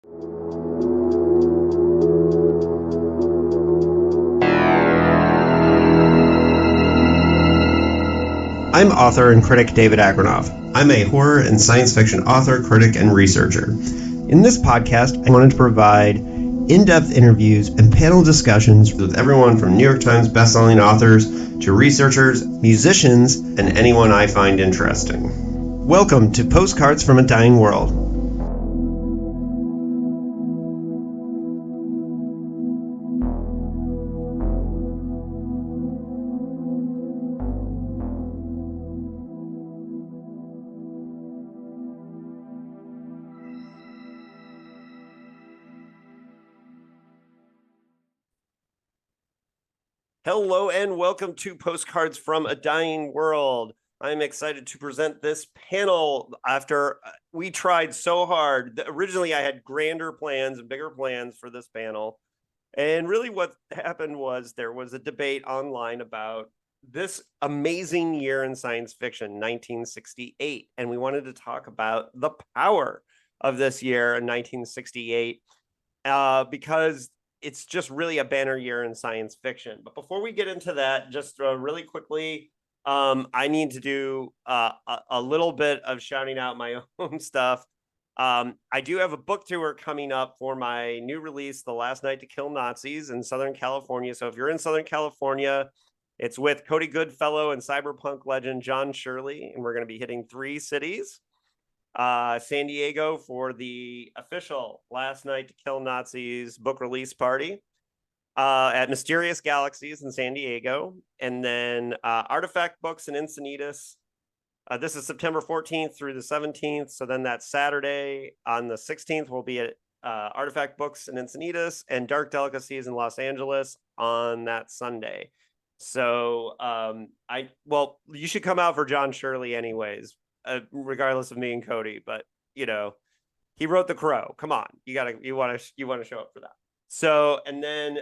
I'm author and critic David Agranoff. I'm a horror and science fiction author, critic, and researcher. In this podcast, I wanted to provide in-depth interviews and panel discussions with everyone from New York Times bestselling authors to researchers, musicians, and anyone I find interesting. Welcome to Postcards from a Dying World. Hello and welcome to Postcards from a Dying World. I'm excited to present this panel after we tried so hard. Originally, I had grander plans and bigger plans for this panel. And really what happened was there was a debate online about this amazing year in science fiction, 1968. And we wanted to talk about the power of this year in 1968 because it's just really a banner year in science fiction. But before we get into that, just really quickly, I need to do a little bit of shouting out my own stuff. I do have a book tour coming up for my new release, The Last Night to Kill Nazis, in Southern California. So if you're in Southern California, it's with Cody Goodfellow and cyberpunk legend John Shirley, and we're going to be hitting 3 cities. San Diego for the official Last Night to Kill Nazis book release party at Mysterious Galaxies in San Diego, and then Artifact Books in Encinitas. This is September 14th through the 17th. So then that Saturday on the 16th, we'll be at Artifact Books in Encinitas and Dark Delicacies in Los Angeles on that Sunday. So you should come out for John Shirley anyways. Regardless of me and Cody, but you know, he wrote The Crow. Come on, you want to show up for that. So, and then,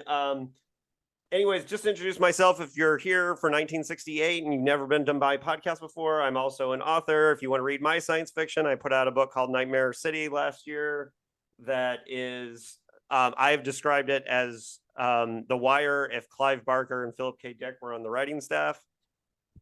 anyways, just introduce myself. If you're here for 1968 and you've never been done by podcast before, I'm also an author. If you want to read my science fiction, I put out a book called Nightmare City last year. That is, I've described it as The Wire if Clive Barker and Philip K. Dick were on the writing staff.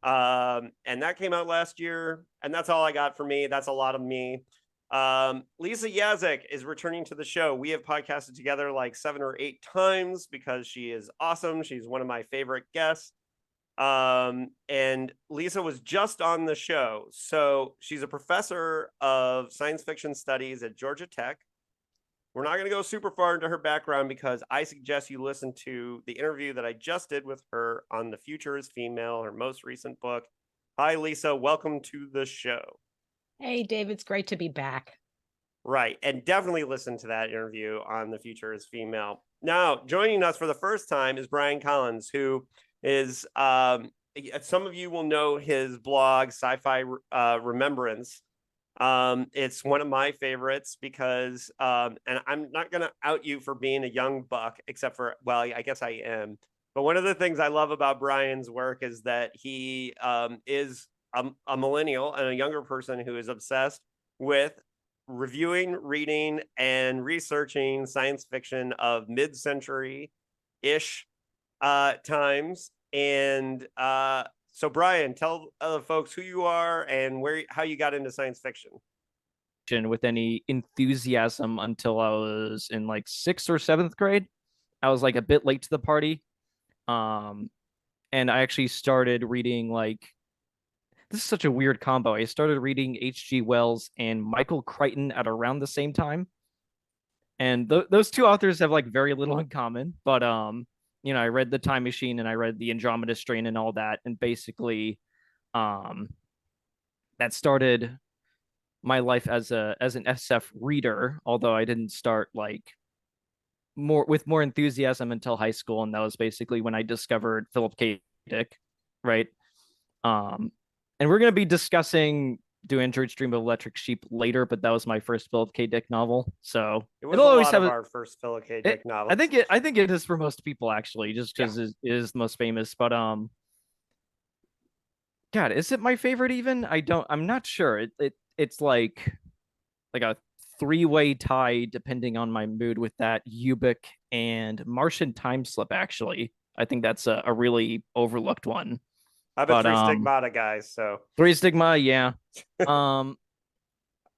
And that came out last year, and that's all I got for me. That's a lot of me. Lisa Yazsek is returning to the show. We have podcasted together like 7 or 8 times because she is awesome. She's one of my favorite guests. And Lisa was just on the show. So she's a professor of science fiction studies at Georgia Tech. We're not going to go super far into her background because I suggest you listen to the interview that I just did with her on The Future is Female, her most recent book. Hi, Lisa. Welcome to the show. Hey, Dave. It's great to be back. Right. And definitely listen to that interview on The Future is Female. Now, joining us for the first time is Brian Collins, who is, some of you will know his blog, Sci-Fi Remembrance. It's one of my favorites because, and I'm not going to out you for being a young buck, except for, well, I guess I am. But one of the things I love about Brian's work is that he is a millennial and a younger person who is obsessed with reviewing, reading, and researching science fiction of mid-century-ish times. And so, Brian, tell the folks who you are and how you got into science fiction. With any enthusiasm until I was in like 6th or 7th grade. I was like a bit late to the party. And I actually started reading this is such a weird combo. I started reading H.G. Wells and Michael Crichton at around the same time. And those two authors have like very little in common, but I read The Time Machine and I read The Andromeda Strain and all that. And basically, that started my life as an SF reader, although I didn't start with more enthusiasm until high school. And that was basically when I discovered Philip K. Dick, right? And we're going to be discussing Do Androids Dream of Electric Sheep later, but that was my first Philip K. Dick novel. So it'll always have our first Philip K. Dick novel. I think it is for most people, actually, just because it is the most famous. But God, is it my favorite even? I'm not sure. It's like a three-way tie, depending on my mood, with that Ubik and Martian Time Slip. Actually, I think that's a really overlooked one. I'm a But Three Stigmata guy, so Three Stigma, yeah. Um,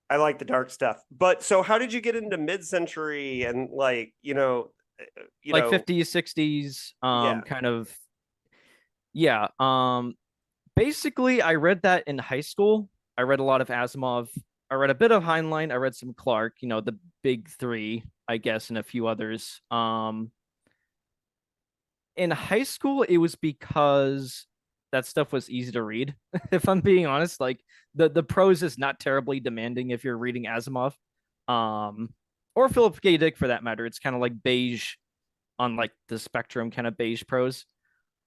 I like the dark stuff. But so how did you get into mid-century and like, like 50s, 60s, yeah. kind of, yeah. Basically, I read that in high school. I read a lot of Asimov. I read a bit of Heinlein. I read some Clark, the big three, I guess, and a few others. In high school, it was because that stuff was easy to read. If I'm being honest, like the prose is not terribly demanding if you're reading Asimov, or Philip K. Dick for that matter. It's kind of like beige on like the spectrum, kind of beige prose.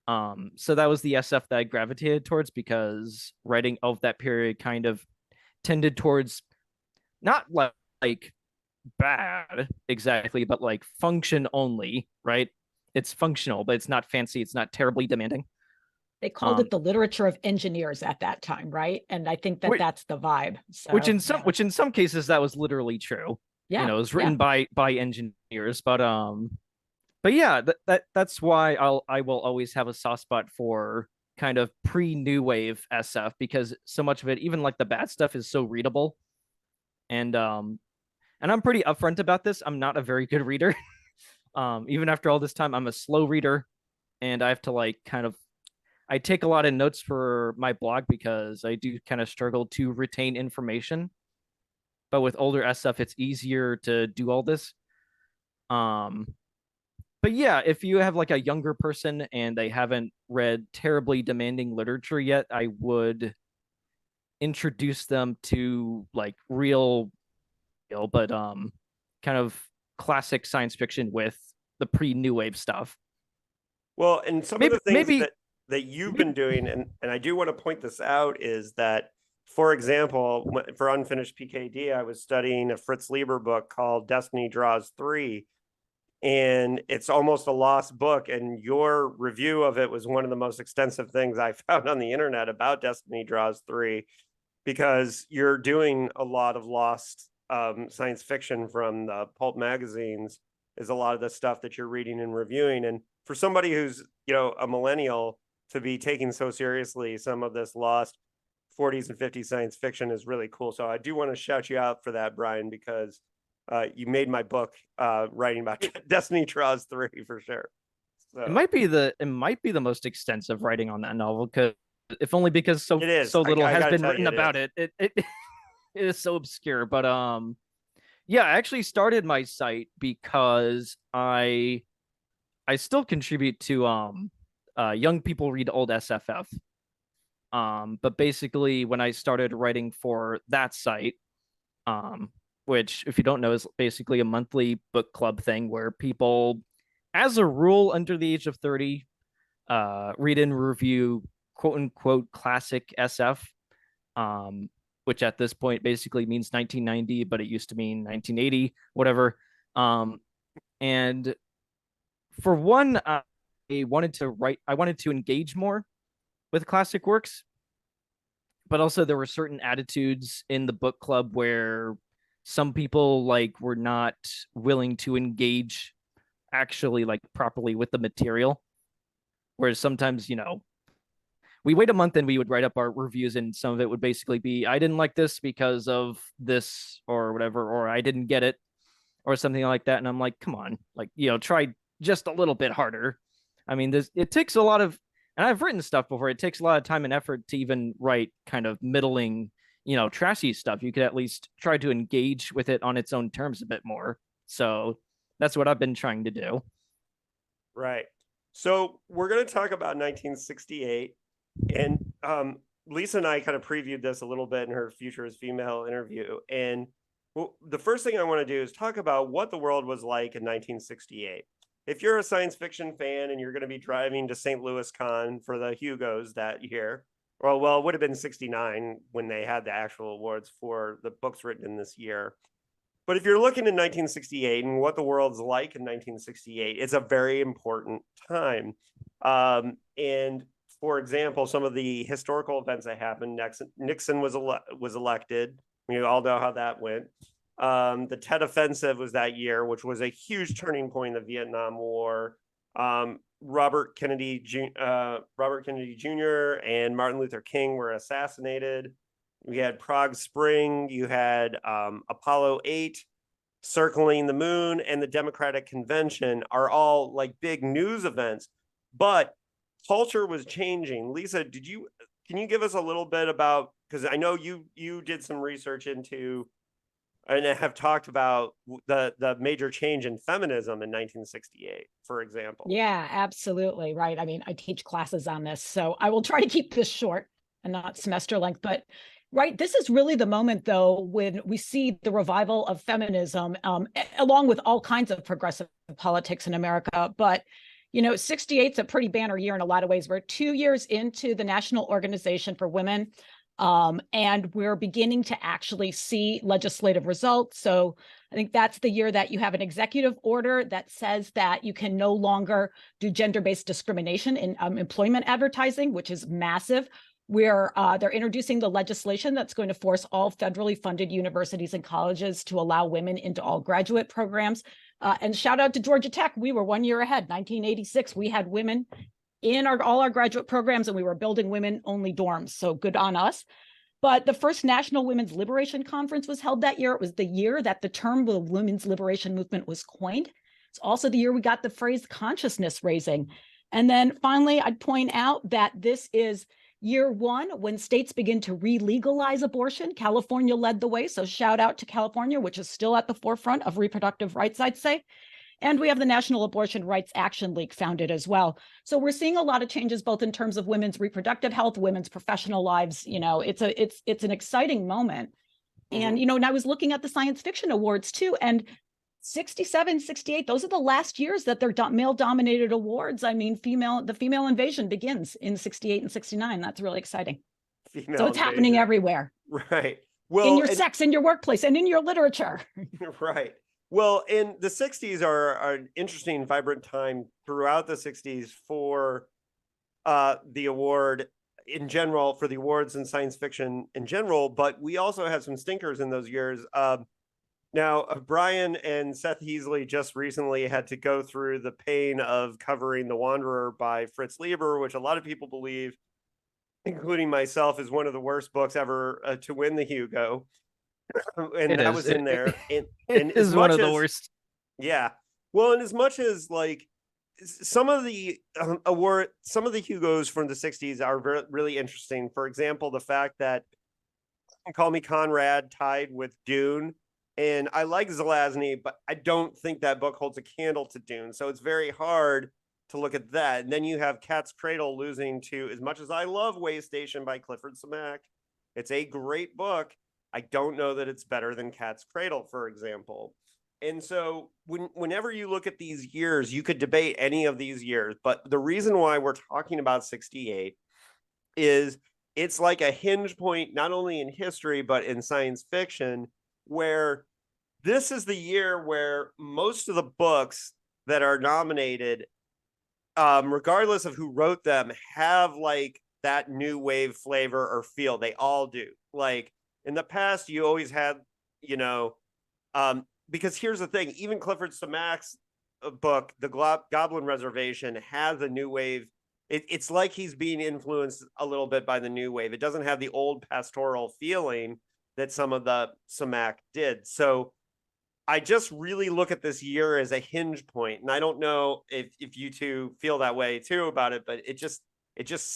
So that was the SF that I gravitated towards because writing of that period kind of tended towards not like bad exactly, but like function only, right? It's functional, but it's not fancy. It's not terribly demanding. They called Um, it the literature of engineers at that time, right? And I think that which, that's the vibe. which So in some which in some cases that was literally true. yeah, It was yeah. written by engineers, but yeah, that's why I will always have a soft spot for kind of pre new wave SF because so much of it, even like the bad stuff, is so readable. And I'm pretty upfront about this. I'm not a very good reader. Even after all this time, I'm a slow reader, and I have to like kind of I take a lot of notes for my blog because I do kind of struggle to retain information. But with older SF, it's easier to do all this. Um, but yeah, if you have like a younger person and they haven't read terribly demanding literature yet, I would introduce them to like real, but kind of classic science fiction with the pre new wave stuff. Well, and some of Maybe the things maybe that you've maybe been doing, and I do want to point this out, is that, for example, for Unfinished PKD, I was studying a Fritz Lieber book called Destiny Draws 3, and it's almost a lost book. And your review of it was one of the most extensive things I found on the internet about Destiny Draws 3, because you're doing a lot of lost science fiction from the pulp magazines, is a lot of the stuff that you're reading and reviewing. And for somebody who's, a millennial, to be taking so seriously some of this lost 40s and 50s science fiction is really cool. So I do want to shout you out for that, Brian, because you made my book writing about Destiny Draws 3 for sure. So it might be the most extensive writing on that novel because if only because it is. so little I has gotta been tell written you, it about is. it it is so obscure. But yeah, I actually started my site because I still contribute to young people read old SFF. But basically when I started writing for that site, um, which if you don't know is basically a monthly book club thing where people, as a rule, under the age of 30, read and review quote unquote classic SF, um, which at this point basically means 1990, but it used to mean 1980, whatever. And for one, I wanted to engage more with classic works, but also there were certain attitudes in the book club where some people like were not willing to engage actually like properly with the material. Whereas sometimes, we wait a month and we would write up our reviews, and some of it would basically be, I didn't like this because of this or whatever, or I didn't get it, or something like that. And I'm like, come on, like, try just a little bit harder. I mean, it takes a lot of, and I've written stuff before, it takes a lot of time and effort to even write kind of middling, trashy stuff. You could at least try to engage with it on its own terms a bit more. So that's what I've been trying to do. Right. So we're going to talk about 1968. And Lisa and I kind of previewed this a little bit in her Future as Female interview. And the first thing I want to do is talk about what the world was like in 1968. If you're a science fiction fan and you're going to be driving to St. Louis Con for the Hugos that year, well, it would have been 69 when they had the actual awards for the books written in this year. But if you're looking in 1968 and what the world's like in 1968, it's a very important time. And for example, some of the historical events that happened, Nixon was elected. We all know how that went. The Tet Offensive was that year, which was a huge turning point in the Vietnam War. Robert Kennedy Jr. and Martin Luther King were assassinated. We had Prague Spring. You had Apollo 8 circling the moon, and the Democratic Convention are all like big news events. But culture was changing. Lisa, can you give us a little bit about, because I know you did some research into and have talked about the major change in feminism in 1968, for example. Yeah, absolutely. Right. I mean, I teach classes on this, so I will try to keep this short and not semester length. But right, this is really the moment, though, when we see the revival of feminism, along with all kinds of progressive politics in America. But 68 is a pretty banner year in a lot of ways. We're 2 years into the National Organization for Women. And we're beginning to actually see legislative results. So I think that's the year that you have an executive order that says that you can no longer do gender-based discrimination in employment advertising, which is massive. They're introducing the legislation that's going to force all federally funded universities and colleges to allow women into all graduate programs. And shout out to Georgia Tech. We were 1 year ahead. 1986, we had women in all our graduate programs, and we were building women-only dorms. So good on us. But the first National Women's Liberation Conference was held that year. It was the year that the term the women's liberation movement was coined. It's also the year we got the phrase consciousness raising. And then finally, I'd point out that this is year one when states begin to re-legalize abortion. California led the way. So shout out to California, which is still at the forefront of reproductive rights, I'd say. And we have the National Abortion Rights Action League founded as well. So we're seeing a lot of changes, both in terms of women's reproductive health, women's professional lives. It's an exciting moment. And, and I was looking at the science fiction awards too, and 67, 68, those are the last years that they're male-dominated awards. I mean, the female invasion begins in 68 and 69. That's really exciting. So it's happening everywhere. Right. Well, in your sex, in your workplace, and in your literature. Right. Well, in the 60s are an interesting, vibrant time throughout the 60s for the award in general, for the awards in science fiction in general, but we also have some stinkers in those years. Now, Brian and Seth Heasley just recently had to go through the pain of covering The Wanderer by Fritz Leiber, which a lot of people believe, including myself, is one of the worst books ever to win the Hugo. And that was in there. And it is one of the worst. Yeah. Well, and as much as like some of the Hugos from the 60s are really interesting. For example, the fact that Call Me Conrad tied with Dune. And I like Zelazny, but I don't think that book holds a candle to Dune. So it's very hard to look at that. And then you have Cat's Cradle losing to, as much as I love Way Station by Clifford Samac, it's a great book. I don't know that it's better than Cat's Cradle, for example. And so whenever you look at these years, you could debate any of these years. But the reason why we're talking about 68 is it's like a hinge point, not only in history, but in science fiction, where this is the year where most of the books that are nominated, regardless of who wrote them, have like that new wave flavor or feel. They all do. Like in the past, you always had, because here's the thing, even Clifford Samac's book, The Goblin Reservation, has a new wave. It's like he's being influenced a little bit by the new wave. It doesn't have the old pastoral feeling that some of the Samac did. So I just really look at this year as a hinge point. And I don't know if you two feel that way too about it, but it just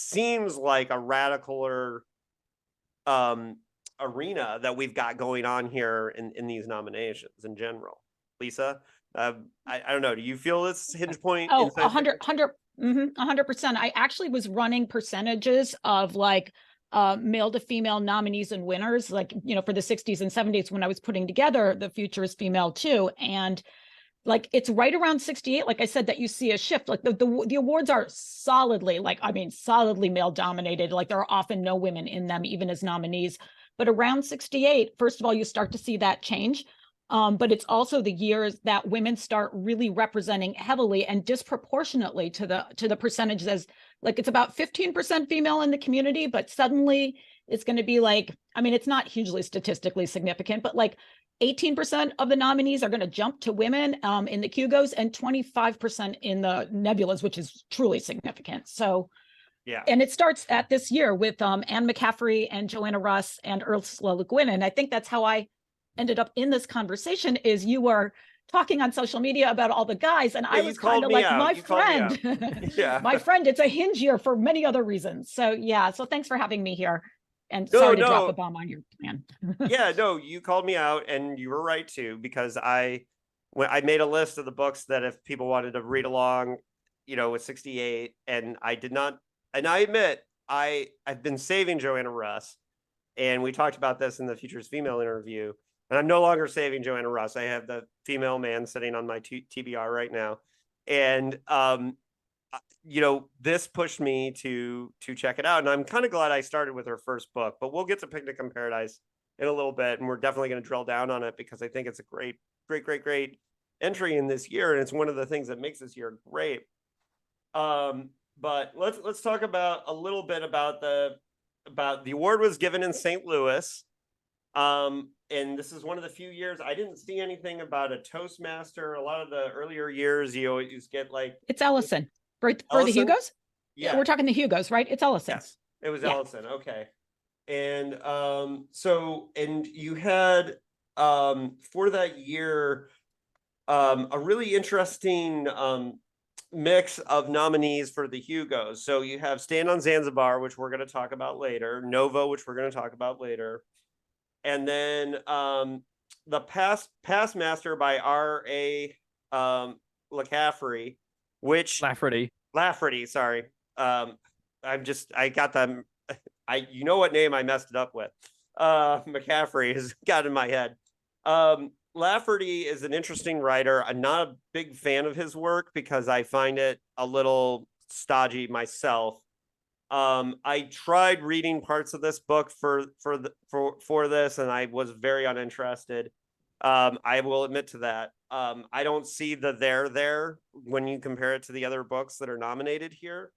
seems like a radicaler arena that we've got going on here in these nominations in general. Lisa, I don't know. Do you feel this hinge point? Oh, 100%. I actually was running percentages of like male to female nominees and winners, like, for the 60s and 70s when I was putting together The Future is Female Too. And like, it's right around 68, like I said, that you see a shift. Like the awards are solidly male dominated. Like there are often no women in them, even as nominees. But around 68, first of all, you start to see that change. But it's also the years that women start really representing heavily and disproportionately to the percentage. As like, it's about 15% female in the community, but suddenly it's going to be like, I mean, it's not hugely statistically significant, but like 18% of the nominees are going to jump to women in the Hugos, and 25% in the Nebulas, which is truly significant. So, Yeah. and it starts at this year with Anne McCaffrey and Joanna Russ and Ursula Le Guin. And I think that's how I ended up in this conversation, is you were talking on social media about all the guys, and I was kind of like, my friend, yeah, my friend, it's a Hinge year for many other reasons. So yeah, so thanks for having me here. And sorry to drop a bomb on your plan. Yeah, no, you called me out, and you were right too, because I made a list of the books that if people wanted to read along, with 68, and I did not, and I admit I've been saving Joanna Russ, and we talked about this in the Futures Female interview, and I'm no longer saving Joanna Russ. I have the female man sitting on my TBR right now, and this pushed me to check it out, and I'm kind of glad I started with her first book. But we'll get to Picnic in Paradise in a little bit, and we're definitely going to drill down on it, because I think it's a great entry in this year, and it's one of the things that makes this year great. But let's talk about a little bit about the award was given in St. Louis, and this is one of the few years I didn't see anything about a Toastmaster. A lot of the earlier years, you always get like, it's Ellison. For the Hugos? Yeah. We're talking the Hugos, right? It's Ellison. Yes, it was Ellison. Okay. And and you had for that year a really interesting mix of nominees for the Hugos. So you have Stand on Zanzibar, which we're going to talk about later, Nova, which we're going to talk about later, and then the Past Master by R.A. LaCaffrey, which Lafferty, sorry. I got them. You know what name I messed it up with. McCaffrey has got in my head. Lafferty is an interesting writer. I'm not a big fan of his work because I find it a little stodgy myself. I tried reading parts of this book for this, and I was very uninterested. I will admit to that. I don't see the there when you compare it to the other books that are nominated here.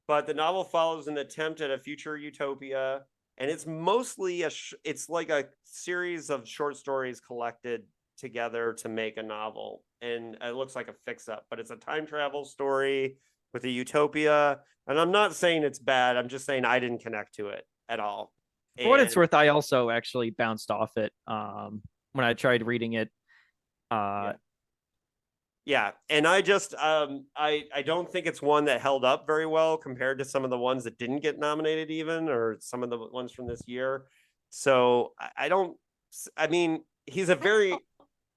But the novel follows an attempt at a future utopia, and it's mostly it's like a series of short stories collected together to make a novel, and it looks like a fix-up, but it's a time travel story with a utopia. And I'm not saying it's bad. I'm just saying I didn't connect to it at all. For what it's worth, I also actually bounced off it when I tried reading it. Yeah, and I just I don't think it's one that held up very well compared to some of the ones that didn't get nominated, even, or some of the ones from this year. So I mean, he's a very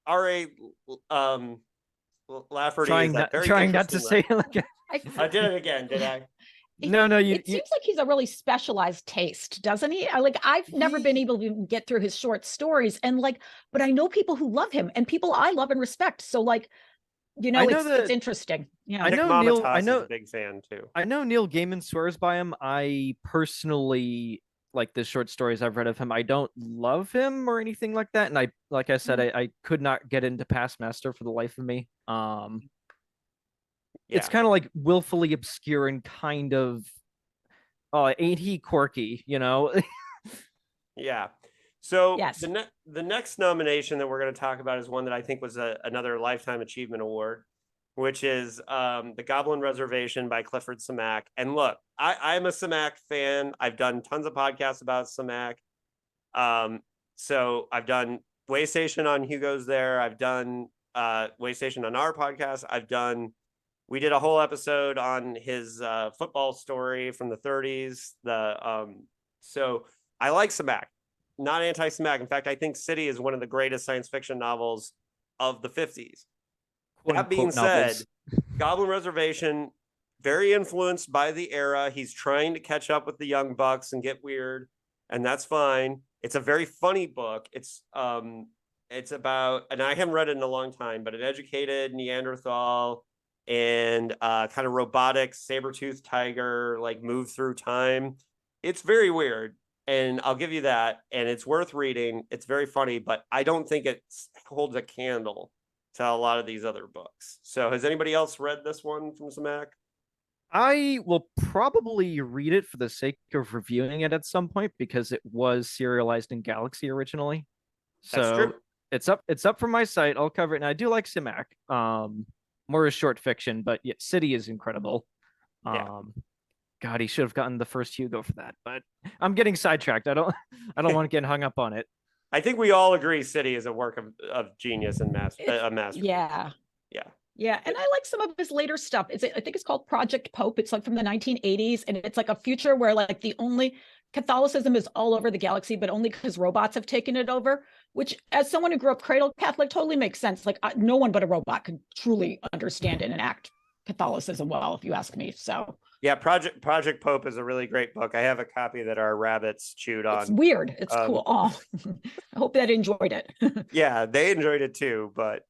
R.A. Lafferty. Trying not to say like I did it again, did I? No, it seems like he's a really specialized taste, doesn't he? I've never been able to get through his short stories, and but I know people who love him and people I love and respect. So it's interesting. Yeah, I know Neil. I know, is a big fan too. I know Neil Gaiman swears by him. I personally like the short stories I've read of him. I don't love him or anything like that, and I said, I could not get into Past Master for the life of me. It's kind of like willfully obscure and kind of, ain't he quirky, Yeah. So yes. the next nomination that we're going to talk about is one that I think was another Lifetime Achievement Award, which is The Goblin Reservation by Clifford Samac. And look, I'm a Samac fan. I've done tons of podcasts about Samac. So I've done Waystation on Hugo's there. I've done Waystation on our podcast. We did a whole episode on his football story from the 30s. So I like Samac. Not anti-Samac. In fact, I think City is one of the greatest science fiction novels of the 50s. That being said, Goblin Reservation, very influenced by the era. He's trying to catch up with the young bucks and get weird, and that's fine. It's a very funny book. It's about, and I haven't read it in a long time, but an educated Neanderthal and kind of robotic saber-toothed tiger move through time. It's very weird. And I'll give you that. And it's worth reading. It's very funny, but I don't think it holds a candle to a lot of these other books. So has anybody else read this one from Samac? I will probably read it for the sake of reviewing it at some point because it was serialized in Galaxy originally. That's true. It's up from my site. I'll cover it. And I do like Simak. More as short fiction, but yeah, City is incredible. Yeah. God, he should have gotten the first Hugo for that. But I'm getting sidetracked. I don't want to get hung up on it. I think we all agree City is a work of genius and a masterpiece. Yeah. Yeah. Yeah, and I like some of his later stuff. I think it's called Project Pope. It's like from the 1980s, and it's like a future where like the only Catholicism is all over the galaxy, but only because robots have taken it over. Which, as someone who grew up cradle Catholic, totally makes sense. Like no one but a robot can truly understand and enact Catholicism well, if you ask me. So yeah, Project Pope is a really great book. I have a copy that our rabbits chewed on. It's weird. It's cool. Oh, I hope that enjoyed it. Yeah, they enjoyed it too, but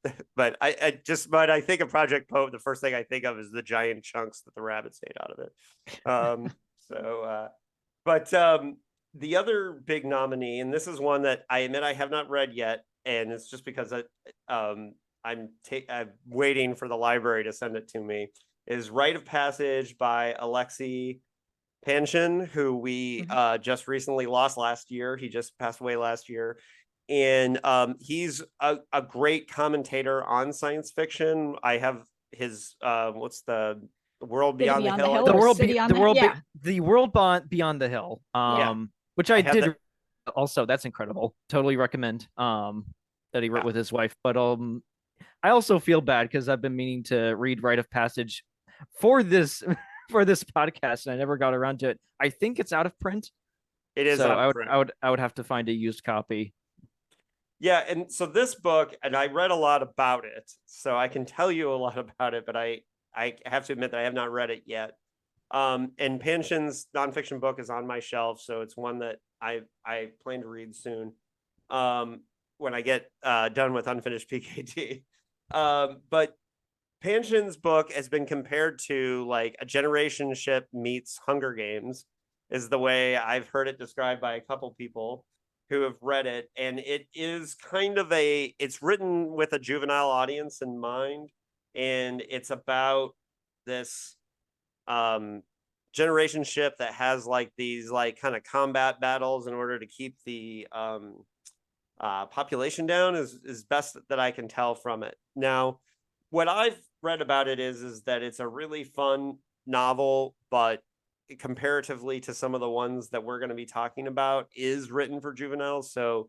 I think of Project Pope, the first thing I think of is the giant chunks that the rabbits ate out of it. The other big nominee, and this is one that I admit I have not read yet, and it's just because I'm waiting for the library to send it to me, is Rite of Passage by Alexei Panshin, who we just recently lost last year. He just passed away last year. And he's a great commentator on science fiction. I have his what's the World Beyond the Hill? The World Beyond the Hill. Which I did also. That's incredible. Totally recommend that he wrote with his wife. But I also feel bad because I've been meaning to read Rite of Passage for this podcast, and I never got around to it. I think it's out of print. It is. So I would have to find a used copy. Yeah, and so this book, and I read a lot about it, so I can tell you a lot about it, but I have to admit that I have not read it yet. And Panshin's nonfiction book is on my shelf, so it's one that I plan to read soon. When I get done with Unfinished PKD. But Panshin's book has been compared to like a Generation Ship meets Hunger Games, is the way I've heard it described by a couple people who have read it. And it is kind of it's written with a juvenile audience in mind. And it's about this generation ship that has like these like kind of combat battles in order to keep the population down is best that I can tell from it. Now, what I've read about it is that it's a really fun novel, but comparatively to some of the ones that we're going to be talking about, is written for juveniles. So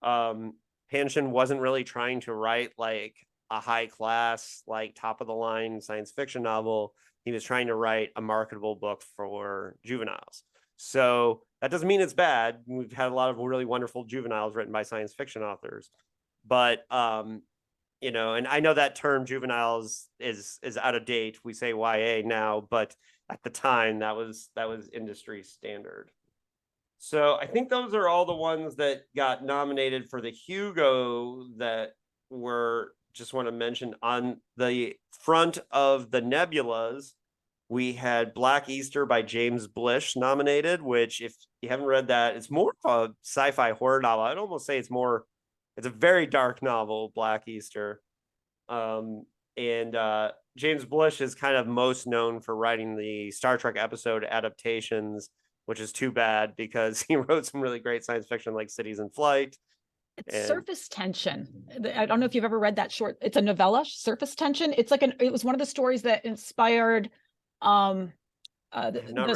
Panshin wasn't really trying to write like a high class, like top of the line science fiction novel. He was trying to write a marketable book for juveniles. So that doesn't mean it's bad. We've had a lot of really wonderful juveniles written by science fiction authors, but and I know that term juveniles is out of date. We say YA now, but at the time that was industry standard. So I think those are all the ones that got nominated for the Hugo that were, just want to mention, on the front of the Nebulas. We had Black Easter by James Blish nominated, which if you haven't read that, it's more of a sci-fi horror novel. I'd almost say it's a very dark novel, Black Easter. James Blish is kind of most known for writing the Star Trek episode adaptations, which is too bad because he wrote some really great science fiction like Cities in Flight. It's Surface Tension. I don't know if you've ever read that short. It's a novella, Surface Tension. It's like it was one of the stories that inspired the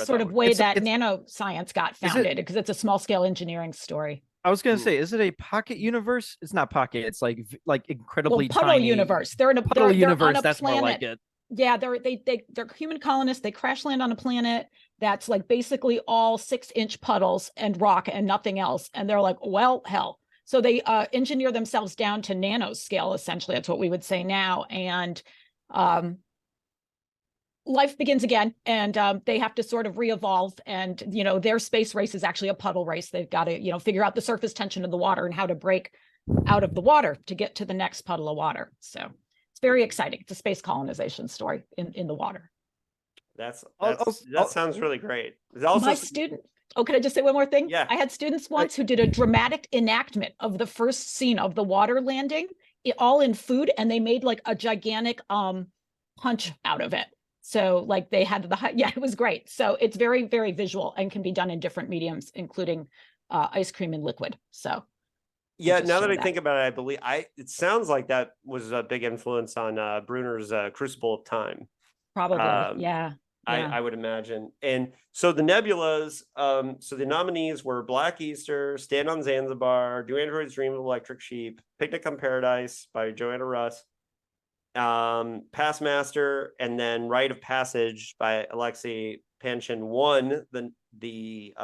sort of way that nanoscience got founded, because it's a small scale engineering story. I was gonna say, is it a pocket universe? It's not pocket. It's like incredibly puddle tiny universe. They're in a puddle universe. On a that's planet. More like it. Yeah, they're human colonists. They crash land on a planet that's like basically all 6-inch puddles and rock and nothing else. And they're like, well, hell. So they engineer themselves down to nanoscale. Essentially, that's what we would say now. And life begins again, and they have to sort of re-evolve. And their space race is actually a puddle race. They've got to figure out the surface tension of the water and how to break out of the water to get to the next puddle of water. So it's very exciting. It's a space colonization story in the water. That sounds really great. Also, my student. Oh, can I just say one more thing? Yeah. I had students once who did a dramatic enactment of the first scene of the water landing, all in food, and they made like a gigantic punch out of it. So like they had it was great. So it's very, very visual and can be done in different mediums, including ice cream and liquid. So Yeah, just now that share I that. think about it, I believe it sounds like that was a big influence on Brunner's Crucible of Time. Probably. Um, Yeah. Yeah. I would imagine. And so the nebulas, so the nominees were Black Easter, Stand on Zanzibar, Do Androids Dream of Electric Sheep, Picnic on Paradise by Joanna Russ, Passmaster, and then Rite of Passage by Alexei Panshin won the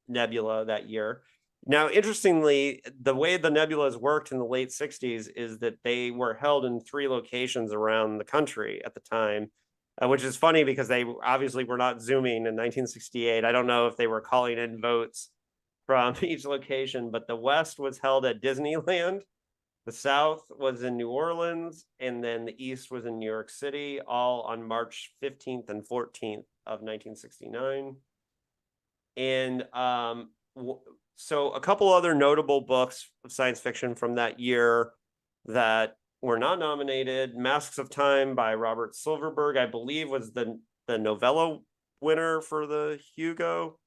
nebula that year. Now, interestingly, the way the nebulas worked in the late 60s is that they were held in 3 locations around the country at the time, which is funny because they obviously were not Zooming in 1968. I don't know if they were calling in votes from each location, but the West was held at Disneyland, the South was in New Orleans, and then the East was in New York City, all on March 15th and 14th of 1969. And so a couple other notable books of science fiction from that year that were not nominated: Masks of Time by Robert Silverberg, I believe was the novella winner for the Hugo.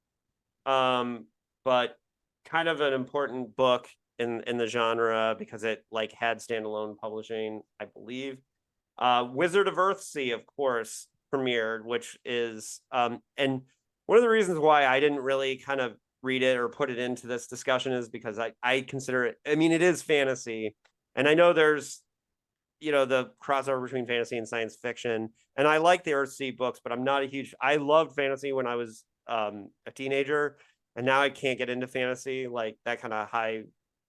But kind of an important book in the genre because it like had standalone publishing, I believe. Wizard of Earthsea, of course, premiered, which is and one of the reasons why I didn't really kind of read it or put it into this discussion is because I consider it, I mean, it is fantasy, and I know there's the crossover between fantasy and science fiction, and I like the Earthsea books, but I'm not a huge, I loved fantasy when I was a teenager, and now I can't get into fantasy, like that kind of high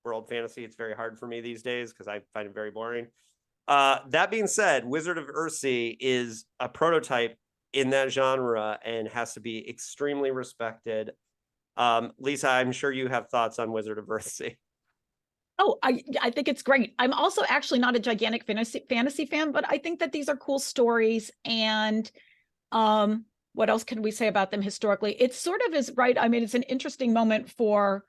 world fantasy. It's very hard for me these days because I find it very boring. That being said, Wizard of Earthsea is a prototype in that genre and has to be extremely respected. Lisa, I'm sure you have thoughts on Wizard of Earthsea. Oh, I think it's great. I'm also actually not a gigantic fantasy fan, but I think that these are cool stories. And what else can we say about them historically? It sort of is, right. I mean, it's an interesting moment for,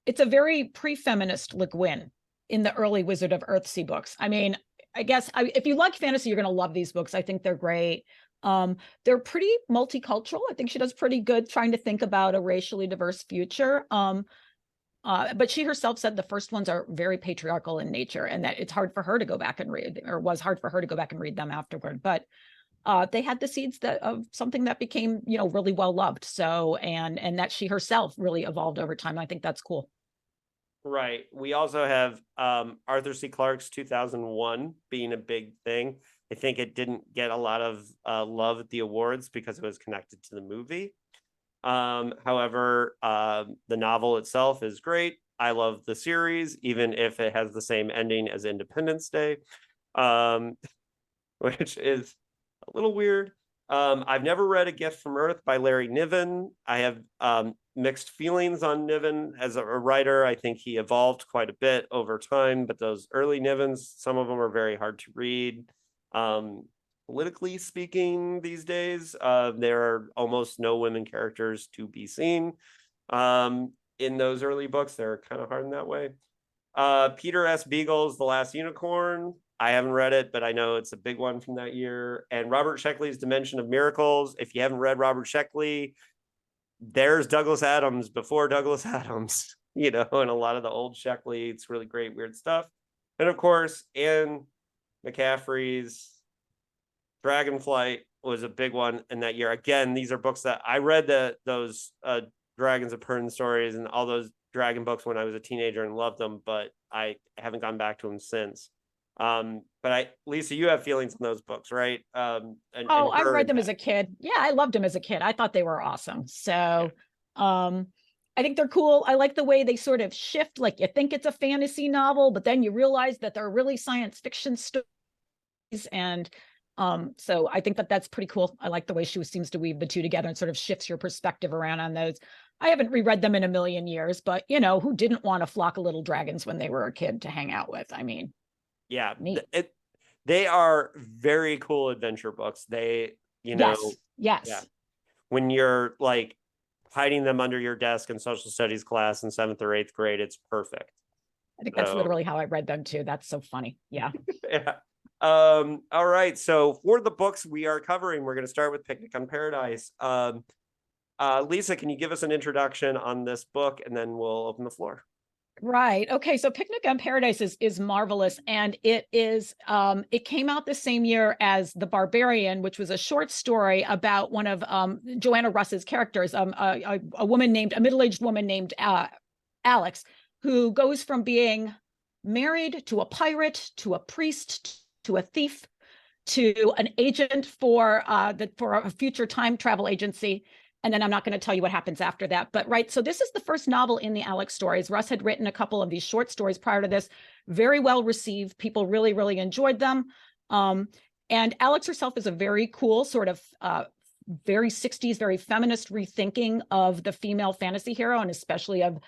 it's a very pre-feminist Le Guin in the early Wizard of Earthsea books. I mean, I guess if you like fantasy, you're going to love these books. I think they're great. They're pretty multicultural. I think she does pretty good trying to think about a racially diverse future. But she herself said the first ones are very patriarchal in nature, and that it's hard for her to go back and read, or was hard for her to go back and read them afterward. But they had the seeds of something that became, really well loved. So, and that she herself really evolved over time. I think that's cool. Right. We also have Arthur C. Clarke's 2001 being a big thing. I think it didn't get a lot of love at the awards because it was connected to the movie. However, the novel itself is great. I love the series, even if it has the same ending as Independence Day, which is a little weird. I've never read A Gift from Earth by Larry Niven. I have mixed feelings on Niven as a writer. I think he evolved quite a bit over time, but those early Nivens, some of them are very hard to read. Politically speaking, these days, there are almost no women characters to be seen. In those early books, they're kind of hard in that way. Peter S. Beagle's The Last Unicorn. I haven't read it, but I know it's a big one from that year. And Robert Sheckley's Dimension of Miracles. If you haven't read Robert Sheckley, there's Douglas Adams before Douglas Adams, and a lot of the old Sheckley. It's really great, weird stuff. And of course, Anne McCaffrey's Dragonflight was a big one in that year. Again, these are books that I read those Dragons of Pern stories and all those dragon books when I was a teenager and loved them, but I haven't gone back to them since. But Lisa, you have feelings on those books, right? I read them as a kid. Yeah, I loved them as a kid. I thought they were awesome. So, I think they're cool. I like the way they sort of shift. Like you think it's a fantasy novel, but then you realize that they're really science fiction stories. And so I think that that's pretty cool. I like the way she seems to weave the two together and sort of shifts your perspective around on those. I haven't reread them in a million years, but who didn't want a flock of little dragons when they were a kid to hang out with? I mean, yeah, they are very cool adventure books. They, yes. yeah, when you're like hiding them under your desk in social studies class in 7th or 8th grade, it's perfect. I think that's literally how I read them too. That's so funny. Yeah. Yeah. All right. So for the books we are covering, we're going to start with Picnic on Paradise. Lisa, can you give us an introduction on this book, and then we'll open the floor? Right. Okay. So Picnic on Paradise is marvelous. And it came out the same year as The Barbarian, which was a short story about one of Joanna Russ's characters, a middle-aged woman named Alex, who goes from being married to a pirate, to a priest, to a thief, to an agent for a future time travel agency. And then I'm not going to tell you what happens after that. But right, so this is the first novel in the Alex stories. Russ had written a couple of these short stories prior to this, very well received. People really, really enjoyed them. And Alex herself is a very cool sort of very 60s, very feminist rethinking of the female fantasy hero, and especially of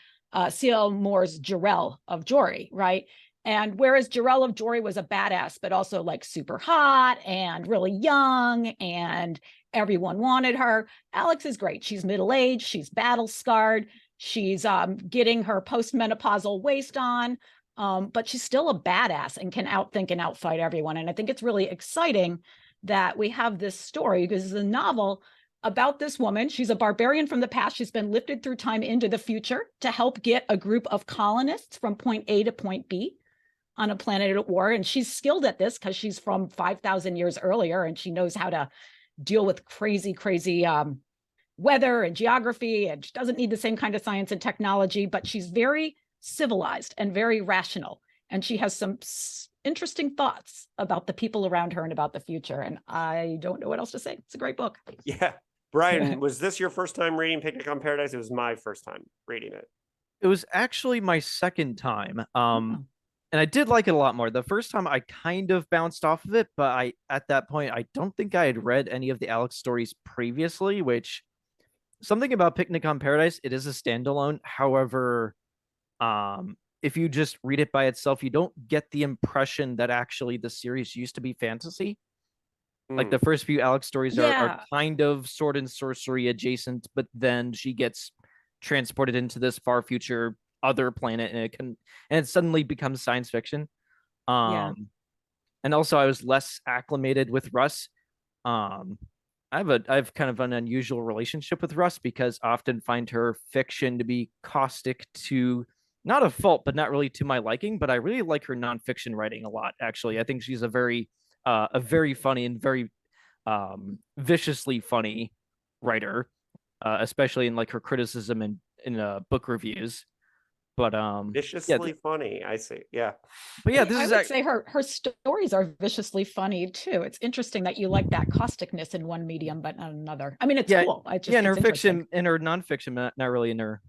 C.L. Moore's Jarell of Jory, right? And whereas Jarell of Jory was a badass, but also like super hot and really young and everyone wanted her, Alex is great. She's middle-aged, she's battle-scarred, she's getting her postmenopausal waist on, but she's still a badass and can outthink and outfight everyone. And I think it's really exciting that we have this story, because it's a novel about this woman. She's a barbarian from the past. She's been lifted through time into the future to help get a group of colonists from point A to point B on a planet at war. And she's skilled at this because she's from 5,000 years earlier, and she knows how to deal with crazy weather and geography, and she doesn't need the same kind of science and technology, but she's very civilized and very rational. And she has some interesting thoughts about the people around her and about the future. And I don't know what else to say. It's a great book. Yeah. Brian, was this your first time reading Picnic on Paradise? It was my first time reading it. It was actually my second time. And I did like it a lot more. The first time I kind of bounced off of it, but at that point, I don't think I had read any of the Alex stories previously, which something about Picnic on Paradise, it is a standalone. However, if you just read it by itself, you don't get the impression that actually the series used to be fantasy. Like the first few Alex stories are kind of sword and sorcery adjacent, but then she gets transported into this far future other planet, and it suddenly becomes science fiction. And also I was less acclimated with Russ. I've kind of an unusual relationship with Russ, because I often find her fiction to be caustic to not a fault, but not really to my liking. But I really like her nonfiction writing a lot. Actually, I think she's a very funny and very viciously funny writer, especially in like her criticism and in book reviews. But viciously funny, I see. Yeah. But yeah, this I is would say her stories are viciously funny too. It's interesting that you like that causticness in one medium but not another. I mean, it's cool. In her fiction, in her nonfiction, not really in her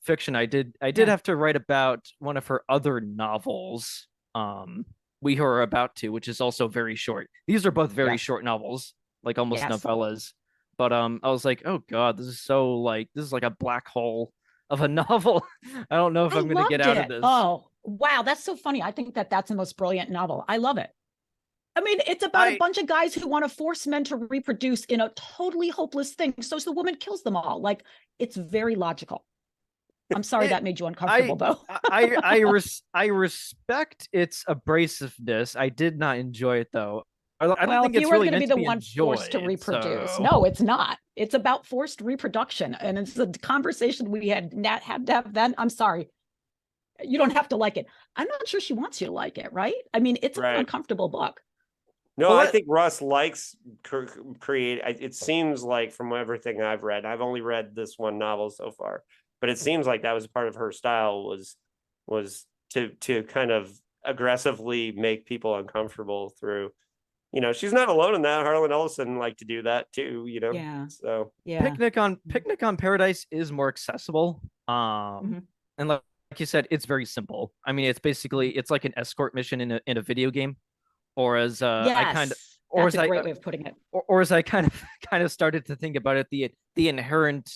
fiction. I did have to write about one of her other novels. We Are About to, which is also very short. These are both very short novels, like almost novellas. But I was like, oh god, this is like a black hole of a novel. I don't know if I'm going to get out of this. Oh, wow. That's so funny. I think that's the most brilliant novel. I love it. I mean, it's about a bunch of guys who want to force men to reproduce in a totally hopeless thing. So the woman kills them all. Like, it's very logical. I'm sorry that made you uncomfortable, though. I respect its abrasiveness. I did not enjoy it, though. I don't think it's really going to be the one forced to reproduce. So. No, it's not. It's about forced reproduction, and it's a conversation we had to have then. I'm sorry, you don't have to like it. I'm not sure she wants you to like it, right? I mean, it's an uncomfortable book. No, I think Russ likes create. It seems like from everything I've read, I've only read this one novel so far, but it seems like that was part of her style was to kind of aggressively make people uncomfortable through. You know, she's not alone in that. Harlan Ellison liked to do that too, you know? Yeah. So Picnic on Paradise is more accessible. And like you said, it's very simple. I mean, it's like an escort mission in a video game. Or as that's a great way of putting it. Or as I kind of started to think about it, the inherent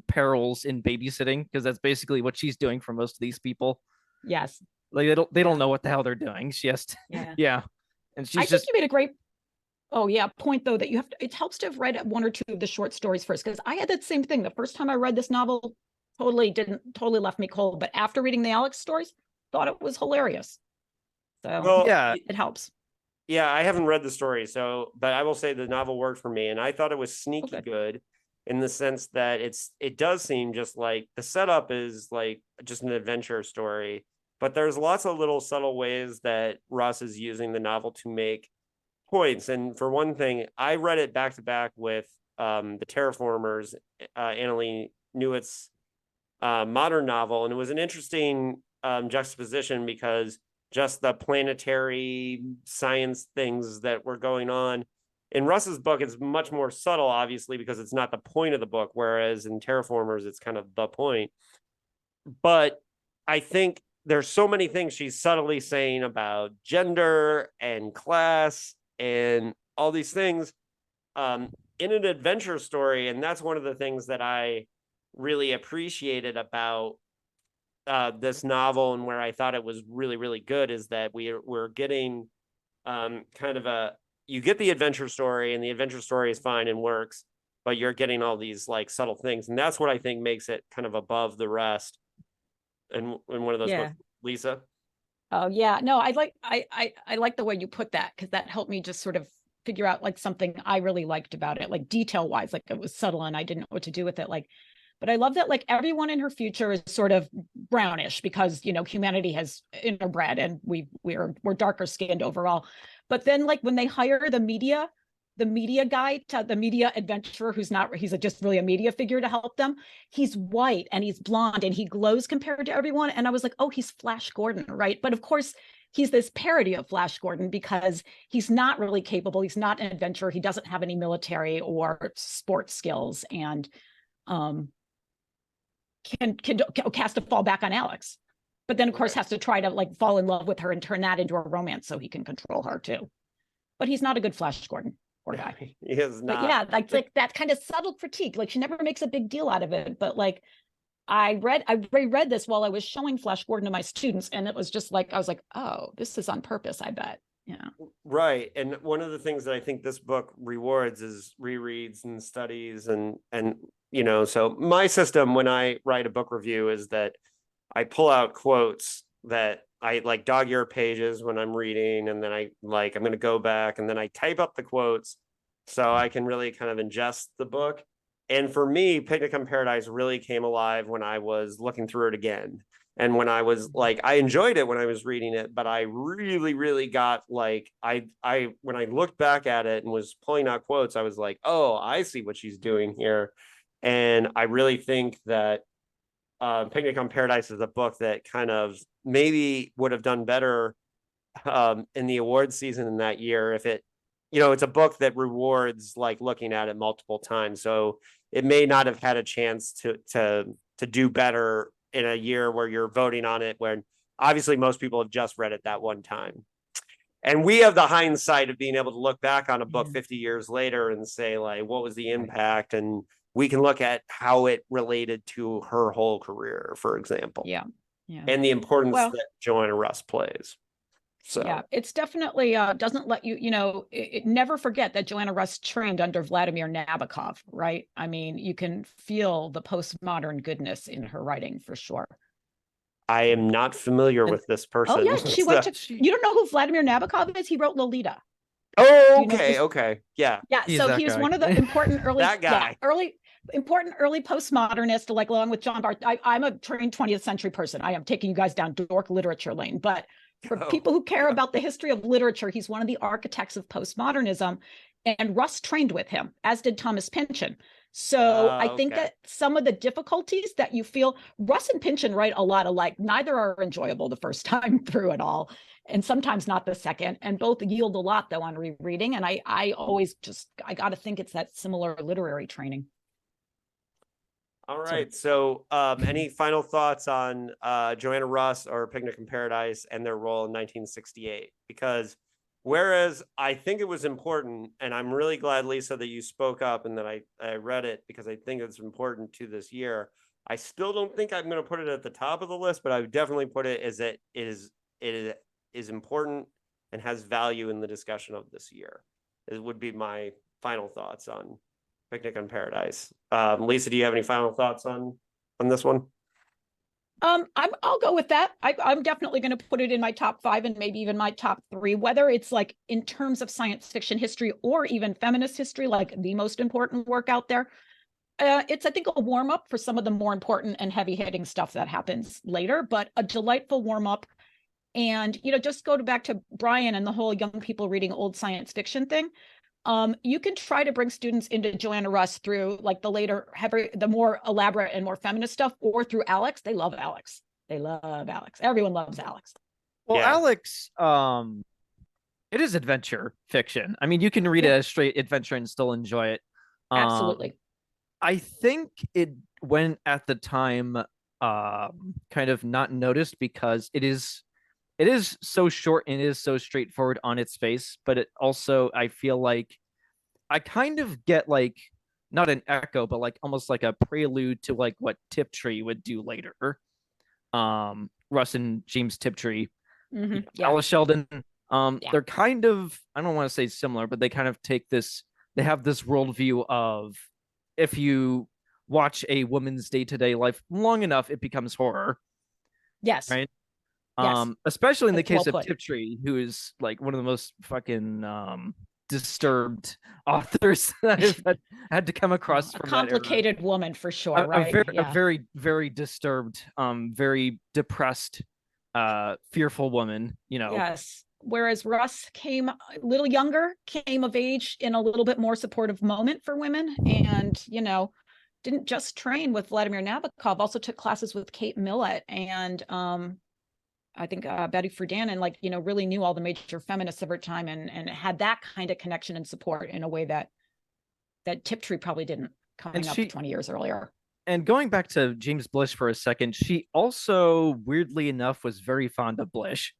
perils in babysitting, because that's basically what she's doing for most of these people. Yes. Like they don't know what the hell they're doing. She has to, And she's think you made a great point, though, that it helps to have read one or two of the short stories first, because I had that same thing. The first time I read this novel, totally left me cold. But after reading the Alex stories, thought it was hilarious. So it helps. Yeah, I haven't read the story, but I will say the novel worked for me, and I thought it was sneaky good. in the sense that it does seem just like the setup is like just an adventure story, but there's lots of little subtle ways that Russ is using the novel to make points. And for one thing, I read it back to back with the Terraformers, Annalee Newitt's modern novel, and it was an interesting juxtaposition because just the planetary science things that were going on. In Russ's book, it's much more subtle, obviously, because it's not the point of the book, whereas in Terraformers, it's kind of the point. But I think there's so many things she's subtly saying about gender and class and all these things in an adventure story. And that's one of the things that I really appreciated about this novel, and where I thought it was really, really good, is that we're getting kind of you get the adventure story, and the adventure story is fine and works, but you're getting all these like subtle things. And that's what I think makes it kind of above the rest. And in one of those books, Lisa. Oh yeah, no, I like the way you put that, because that helped me just sort of figure out like something I really liked about it, like detail wise, like it was subtle and I didn't know what to do with it. Like, but I love that like everyone in her future is sort of brownish because, you know, humanity has interbred and we're darker skinned overall. But then like when they hire the media guy, the media adventurer, he's just really a media figure to help them. He's white and he's blonde and he glows compared to everyone. And I was like, oh, he's Flash Gordon, right? But of course, he's this parody of Flash Gordon because he's not really capable. He's not an adventurer. He doesn't have any military or sports skills, and can cast a fall back on Alex. But then, of course, has to try to like fall in love with her and turn that into a romance so he can control her too. But he's not a good Flash Gordon. Poor guy. He is not. But yeah, like that kind of subtle critique. Like she never makes a big deal out of it. But like I reread this while I was showing Flash Gordon to my students, and it was just like I was like, oh, this is on purpose, I bet. Yeah. Right. And one of the things that I think this book rewards is rereads and studies and you know, so my system when I write a book review is that I pull out quotes that I like dog-eared pages when I'm reading, and then I'm going to go back and then I type up the quotes so I can really kind of ingest the book. And for me, Picnic in Paradise really came alive when I was looking through it again. And when I was like, I enjoyed it when I was reading it, but I really, really got like, when I looked back at it and was pulling out quotes, I was like, oh, I see what she's doing here. And I really think that Picnic on Paradise is a book that kind of maybe would have done better in the awards season in that year if it, you know, it's a book that rewards like looking at it multiple times. So it may not have had a chance to do better in a year where you're voting on it, when obviously most people have just read it that one time. And we have the hindsight of being able to look back on a book 50 years later and say, like, what was the impact? And we can look at how it related to her whole career, for example. Yeah. And the importance that Joanna Russ plays. So yeah, it's definitely doesn't let you, you know, never forget that Joanna Russ trained under Vladimir Nabokov, right? I mean, you can feel the postmodern goodness in her writing for sure. I am not familiar with this person. Oh yeah, she went to. You don't know who Vladimir Nabokov is? He wrote Lolita. Oh, okay, okay, yeah, yeah. So he was one of the important early that guy. Yeah, important early postmodernist, like along with John Barth. I'm a trained 20th century person. I am taking you guys down dork literature lane, but for people who care about the history of literature, he's one of the architects of postmodernism, and Russ trained with him, as did Thomas Pynchon. So I think that some of the difficulties that you feel, Russ and Pynchon write a lot alike. Neither are enjoyable the first time through it all, and sometimes not the second, and both yield a lot though on rereading. And I always I got to think it's that similar literary training. All right. So any final thoughts on Joanna Russ or Picnic in Paradise and their role in 1968? Because whereas I think it was important, and I'm really glad, Lisa, that you spoke up and that I read it, because I think it's important to this year. I still don't think I'm going to put it at the top of the list, but I would definitely put it as it is important and has value in the discussion of this year. It would be my final thoughts on Picnic in Paradise. Lisa, do you have any final thoughts on this one? I'll go with that. I'm definitely going to put it in my top 5 and maybe even my top 3, whether it's like in terms of science fiction history or even feminist history, like the most important work out there. It's, I think, a warm up for some of the more important and heavy hitting stuff that happens later, but a delightful warm up. And, just go back to Brian and the whole young people reading old science fiction thing. You can try to bring students into Joanna Russ through like the later, the more elaborate and more feminist stuff, or through Alex. They love Alex. They love Alex. Everyone loves Alex. Well, Yeah. Alex, it is adventure fiction. I mean, you can read it as straight adventure and still enjoy it. Absolutely. I think it went at the time kind of not noticed because it is so short and it is so straightforward on its face, but it also, I feel like I kind of get like not an echo, but like almost like a prelude to like what Tiptree would do later. Russ and James Tiptree, Yeah. Alice Sheldon. Yeah. They're kind of, I don't want to say similar, but they kind of take this, they have this worldview of if you watch a woman's day-to-day life long enough, it becomes horror. Yes. Right. Yes. Especially in the case well of put. Tiptree, who is like one of the most fucking disturbed authors that I've had to come across A from that era. complicated woman for sure, right? A very, very disturbed, very depressed, fearful woman, Yes. Whereas Russ came a little younger, came of age in a little bit more supportive moment for women, and didn't just train with Vladimir Nabokov, also took classes with Kate Millett and I think Betty Friedan, and really knew all the major feminists of her time, and had that kind of connection and support in a way that Tiptree probably didn't, coming up 20 years earlier. And going back to James Blish for a second, she also, weirdly enough, was very fond of Blish.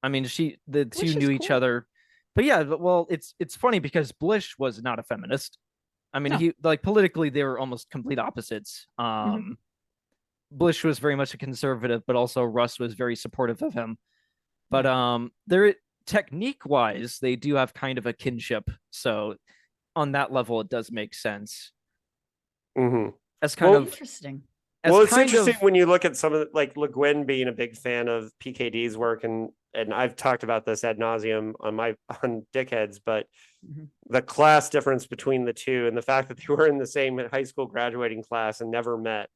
I mean, the two knew each other. But yeah, well, it's funny because Blish was not a feminist. I mean, he like politically they were almost complete opposites. Blish was very much a conservative, but also Russ was very supportive of him. But they're technique wise, they do have kind of a kinship. So on that level, it does make sense. As kind of interesting. Well, it's interesting when you look at some of the, like Le Guin being a big fan of PKD's work, and I've talked about this ad nauseum on Dickheads, but the class difference between the two and the fact that they were in the same high school graduating class and never met.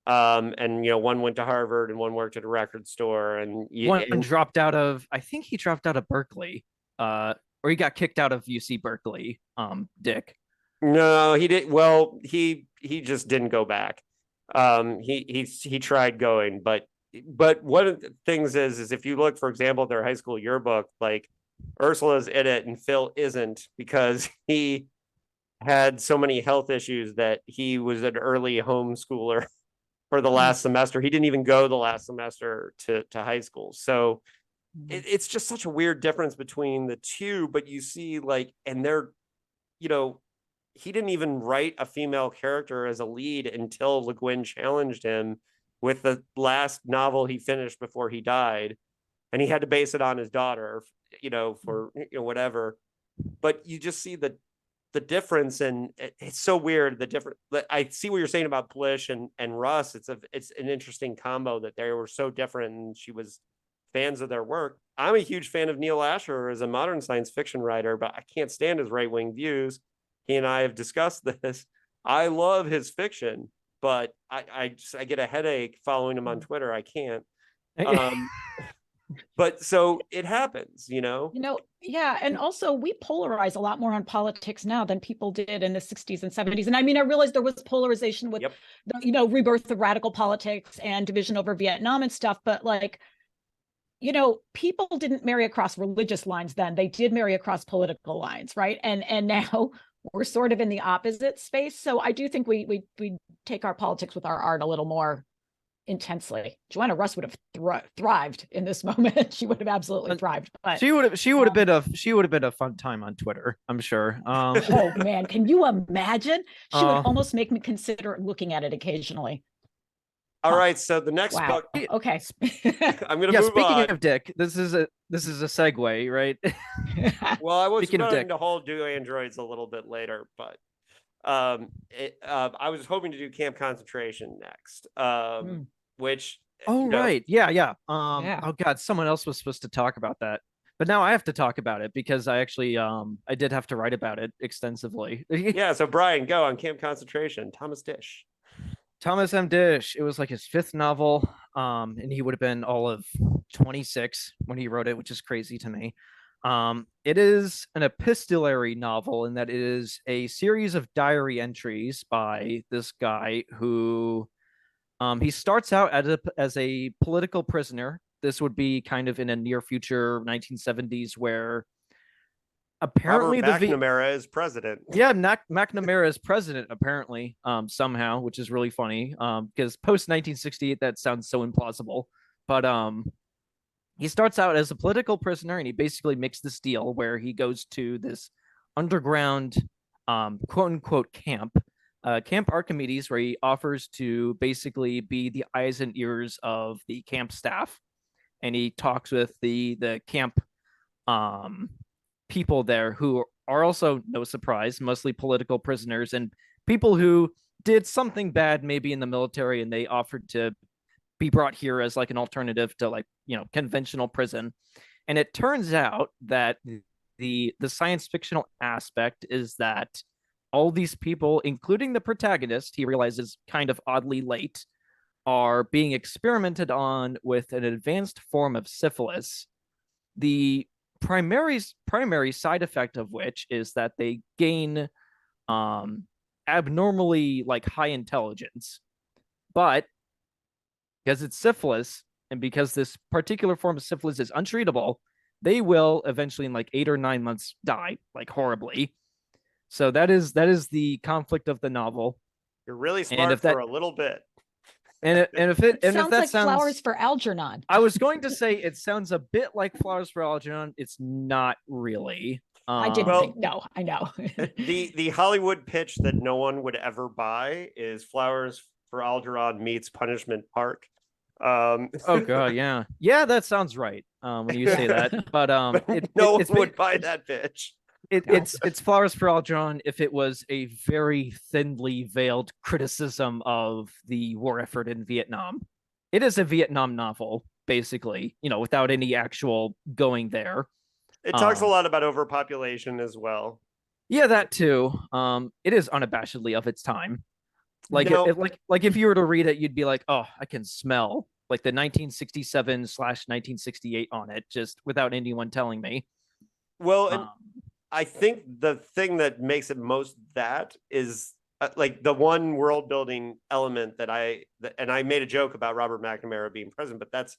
And one went to Harvard and one worked at a record store, and one dropped out of, I think he dropped out of Berkeley, or he got kicked out of UC Berkeley. Dick. No, he did. Well, he just didn't go back. He tried going, but one of the things is if you look, for example, at their high school yearbook, like Ursula's in it and Phil isn't, because he had so many health issues that he was an early homeschooler for the last semester. He didn't even go the last semester to high school. So it's just such a weird difference between the two, but you see and they're, he didn't even write a female character as a lead until Le Guin challenged him with the last novel he finished before he died. And he had to base it on his daughter, for whatever. But you just see the difference, and it's so weird. The different, I see what you're saying about Blish and Russ. It's an interesting combo that they were so different, and she was fans of their work. I'm a huge fan of Neil Asher as a modern science fiction writer, but I can't stand his right-wing views. He and I have discussed this. I love his fiction, but I get a headache following him on Twitter. I can't. But so it happens, Yeah. And also we polarize a lot more on politics now than people did in the 60s and 70s. And I mean, I realized there was polarization with, the, rebirth of radical politics and division over Vietnam and stuff. But people didn't marry across religious lines then. They did marry across political lines, right? And now we're sort of in the opposite space. So I do think we take our politics with our art a little more intensely. Joanna Russ would have thrived in this moment. She would have absolutely thrived. But she would have been a fun time on Twitter, I'm sure. Oh man, can you imagine? She would almost make me consider looking at it occasionally. All right, so the next book. Okay, I'm gonna move speaking on. of Dick, this is a segue, right? Well, I was going to hold Do Androids a little bit later, but I was hoping to do Camp Concentration next, which right, yeah. Oh god, someone else was supposed to talk about that. But now I have to talk about it because I actually I did have to write about it extensively. Yeah, so Brian, go on Camp Concentration, Thomas Disch. Thomas M. Disch, it was like his fifth novel, and he would have been all of 26 when he wrote it, which is crazy to me. It is an epistolary novel in that it is a series of diary entries by this guy who he starts out as a political prisoner. This would be kind of in a near future 1970s where apparently Robert McNamara is president. yeah, McNamara is president apparently, somehow, which is really funny. Because post 1968 that sounds so implausible. But he starts out as a political prisoner and he basically makes this deal where he goes to this underground quote unquote camp, Camp Archimedes, where he offers to basically be the eyes and ears of the camp staff. And he talks with the camp people there who are also, no surprise, mostly political prisoners and people who did something bad maybe in the military and they offered to be brought here as like an alternative to like, conventional prison. And it turns out that the science fictional aspect is that all these people, including the protagonist, he realizes kind of oddly late, are being experimented on with an advanced form of syphilis. The primary side effect of which is that they gain abnormally like high intelligence. But because it's syphilis and because this particular form of syphilis is untreatable, they will eventually in like 8 or 9 months die like horribly. So that is the conflict of the novel. You're really smart for a little bit. Sounds like Flowers for Algernon. I was going to say it sounds a bit like Flowers for Algernon. It's not really. I didn't think. No, I know. the Hollywood pitch that no one would ever buy is Flowers for Algernon meets Punishment Park. Oh god, yeah, that sounds right. When you say that, but no one would buy that pitch. It's Flowers for Algernon if it was a very thinly veiled criticism of the war effort in Vietnam. It is a Vietnam novel, basically, without any actual going there. It talks a lot about overpopulation as well. Yeah, that too. It is unabashedly of its time. Like, if you were to read it, you'd be like, oh, I can smell like the 1967/1968 on it, just without anyone telling me. Well, I think the thing that makes it most that is like the one world building element that I made a joke about Robert McNamara being president, but that's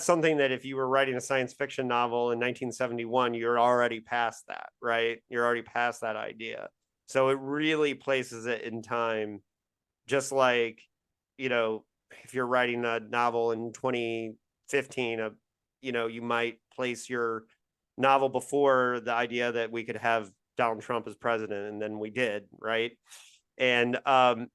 something that if you were writing a science fiction novel in 1971, you're already past that, right? You're already past that idea. So it really places it in time, just like, if you're writing a novel in 2015, you might place your novel before the idea that we could have Donald Trump as president, and then we did, right? And I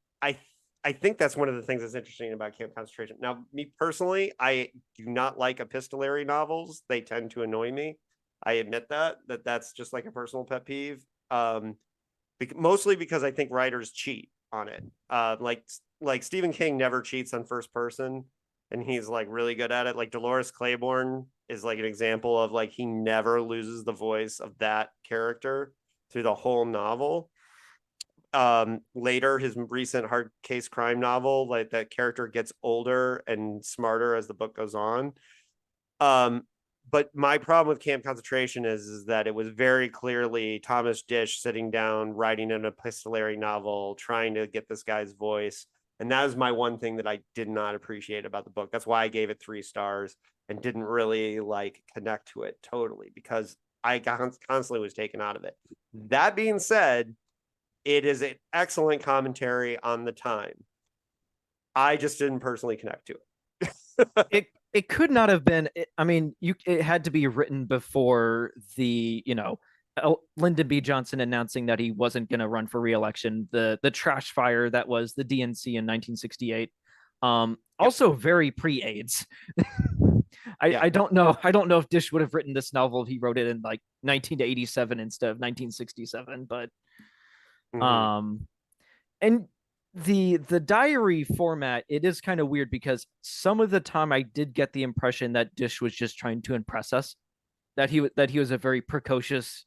think that's one of the things that's interesting about Camp Concentration. Now, me personally, I do not like epistolary novels. They tend to annoy me. I admit that's just like a personal pet peeve. Mostly because I think writers cheat on it. Like Stephen King never cheats on first person, and he's like really good at it. Like Dolores Claiborne is like an example of like he never loses the voice of that character through the whole novel. Later, his recent hard case crime novel, like that character gets older and smarter as the book goes on. But my problem with Camp Concentration is that it was very clearly Thomas Disch sitting down, writing an epistolary novel, trying to get this guy's voice. And that is my one thing that I did not appreciate about the book. That's why I gave it 3 stars and didn't really like connect to it totally, because I constantly was taken out of it. That being said, it is an excellent commentary on the time. I just didn't personally connect to it. It could not have been. I mean, it had to be written before the Lyndon B. Johnson announcing that he wasn't going to run for re-election. The trash fire that was the DNC in 1968. Also very pre-AIDS. I don't know. I don't know if Disch would have written this novel if he wrote it in like 1987 instead of 1967. But and the diary format, it is kind of weird because some of the time I did get the impression that Dish was just trying to impress us, that he was a very precocious,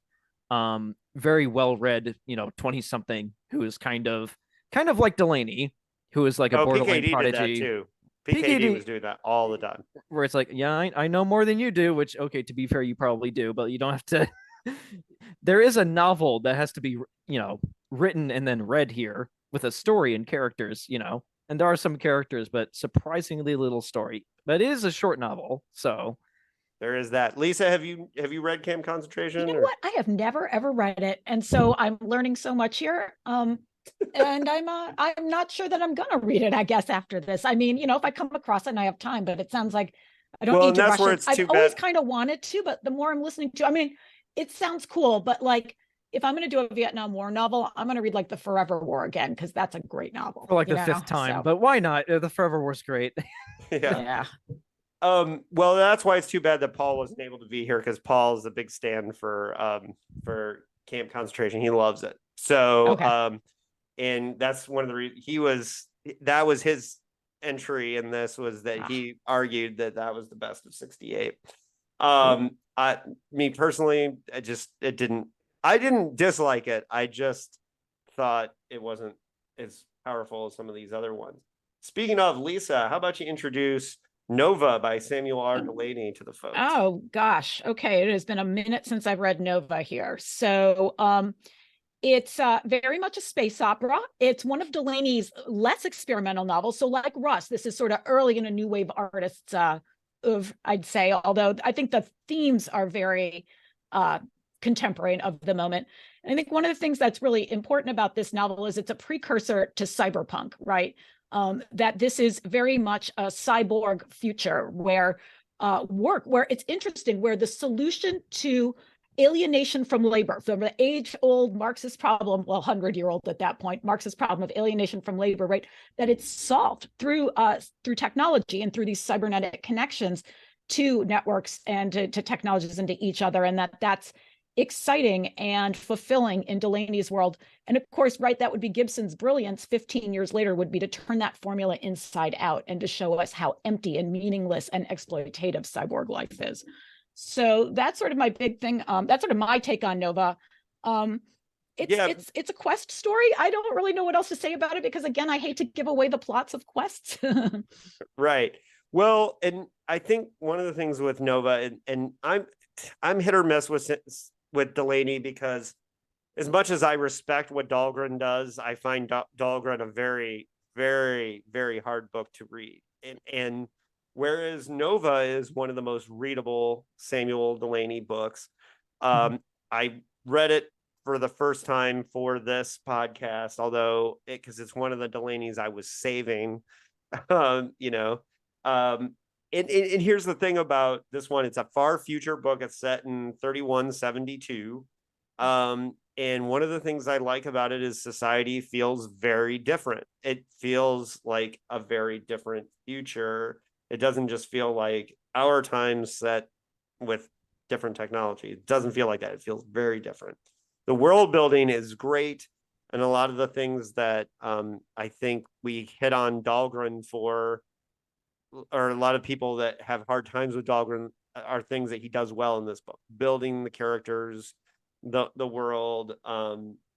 very well read, 20 something who is kind of like Delany, who is like a Oh, borderline PKD did that prodigy. too. PKD was doing that all the time. Where it's like, yeah, I know more than you do, which, okay, to be fair, you probably do, but you don't have to. There is a novel that has to be, written and then read here with a story and characters, and there are some characters, but surprisingly little story. But it is a short novel, so there is that. Lisa, have you read Camp You Concentration? know what? I have never ever read it, and so I'm learning so much here. And I'm not sure that I'm gonna read it, I guess, after this. I mean, if I come across it and I have time, but it sounds like I don't Well, need and to that's rush where it. it's I've too always bad. kind of wanted to, but the more I'm listening to, I mean, it sounds cool, but like if I'm gonna do a Vietnam War novel, I'm gonna read like the Forever War again, because that's a great novel, for like the fifth time. So But why not? The Forever War's great. Yeah. yeah. Well, that's why it's too bad that Paul wasn't able to be here, because Paul is a big stand for Camp Concentration. He loves it. So Okay. and that's one of the reasons that was his entry in this, was that he argued that was the best of 68. Me personally, I didn't dislike it. I just thought it wasn't as powerful as some of these other ones. Speaking of, Lisa, how about you introduce Nova by Samuel R. Delany to the folks? Oh gosh. Okay. It has been a minute since I've read Nova here. So it's very much a space opera. It's one of Delany's less experimental novels. So like Russ, this is sort of early in a new wave artists of, I'd say, although I think the themes are very contemporary of the moment. And I think one of the things that's really important about this novel is it's a precursor to cyberpunk, right? That this is very much a cyborg future where where it's interesting, where the solution to alienation from labor, from the age-old Marxist problem, well, 100-year-old at that point, Marxist problem of alienation from labor, right? That it's solved through technology and through these cybernetic connections to networks and to technologies and to each other, and that's exciting and fulfilling in Delany's world. And of course, right, that would be Gibson's brilliance 15 years later, would be to turn that formula inside out and to show us how empty and meaningless and exploitative cyborg life is. So that's sort of my big thing. That's sort of my take on Nova. It's a quest story. I don't really know what else to say about it, because again, I hate to give away the plots of quests. Right. Well, and I think one of the things with Nova, and I'm hit or miss with Delany, because as much as I respect what Dahlgren does, I find Dahlgren a very, very, very hard book to read. And whereas Nova is one of the most readable Samuel Delany books, I read it for the first time for this podcast, although because it's one of the Delanys I was saving, and here's the thing about this one. It's a far future book. It's set in 3172. And one of the things I like about it is society feels very different. It feels like a very different future. It doesn't just feel like our time set with different technology. It doesn't feel like that. It feels very different. The world building is great. And a lot of the things that I think we hit on Dahlgren for, or a lot of people that have hard times with Dahlgren, are things that he does well in this book. Building the characters, the world.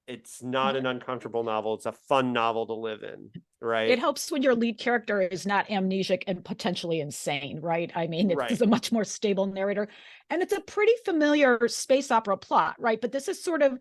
It's not an uncomfortable novel. It's a fun novel to live in, right? It helps when your lead character is not amnesic and potentially insane, right? I mean, it's Right. a much more stable narrator, and it's a pretty familiar space opera plot, right? But this is sort of,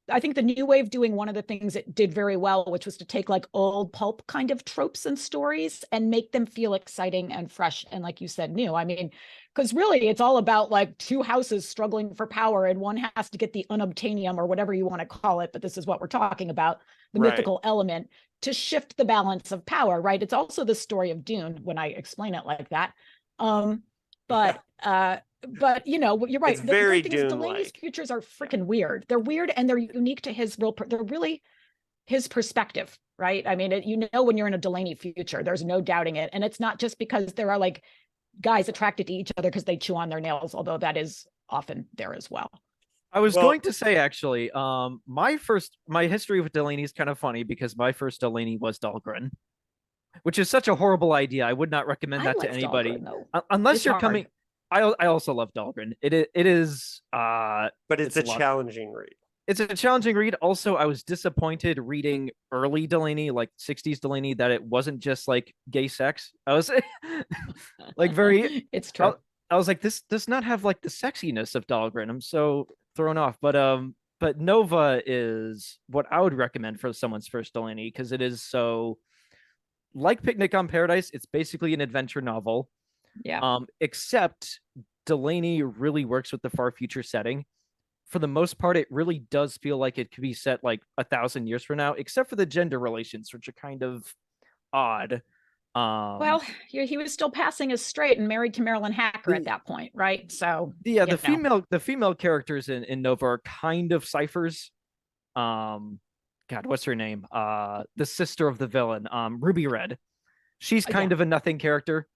I think, the new wave doing one of the things it did very well, which was to take like old pulp kind of tropes and stories and make them feel exciting and fresh. And like you said, new. I mean, because really it's all about like two houses struggling for power, and one has to get the unobtainium or whatever you want to call it. But this is what we're talking about, the Right. mythical element to shift the balance of power, right? It's also the story of Dune when I explain it like that. But you're right. It's very the thing is, Delaney's Dune-like. futures are freaking weird. They're weird and they're unique to his they're really his perspective, right? I mean, when you're in a Delany future, there's no doubting it. And it's not just because there are like guys attracted to each other because they chew on their nails, although that is often there as well. I was Well, going to say actually, my history with Delany is kind of funny because my first Delany was Dahlgren, which is such a horrible idea. I would not recommend I that to like anybody Dahlgren though. unless It's you're hard. coming. I also love Dahlgren. It is but it's it's a a lot. challenging read. It's a challenging read. Also, I was disappointed reading early Delany, like 60s Delany, that it wasn't just like gay sex. I was like very It's I, true. I was like, this does not have like the sexiness of Dahlgren. I'm so thrown off. But Nova is what I would recommend for someone's first Delany because it is so like Picnic on Paradise. It's basically an adventure novel. Yeah. Except Delany really works with the far future setting. For the most part, it really does feel like it could be set like 1,000 years from now, except for the gender relations, which are kind of odd. Well, he was still passing as straight and married to Marilyn Hacker at The that point, right? So, yeah, you know, the female characters in Nova are kind of ciphers. God, what's her name? The sister of the villain, Ruby Red. She's yeah, kind of a nothing character.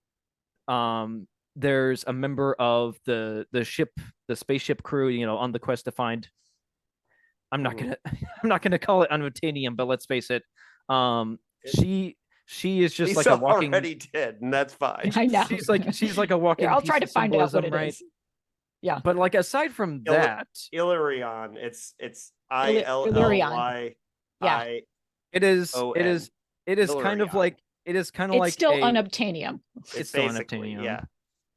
Um, there's a member of the ship, the spaceship crew, on the quest to find. I'm not gonna I'm not gonna call it unobtainium, but let's face it. She is just like a Lisa walking. already did, and that's fine. I know. She's like a walking Here, I'll piece try to of find out what symbolism, it right? is. Yeah. But like aside from that, Illyrion. It's Illyrion. Yeah. ILLYION. it is it is kind of Illyrion. like it is kind of It's like still a unobtainium. it's still basically, unobtainium. yeah.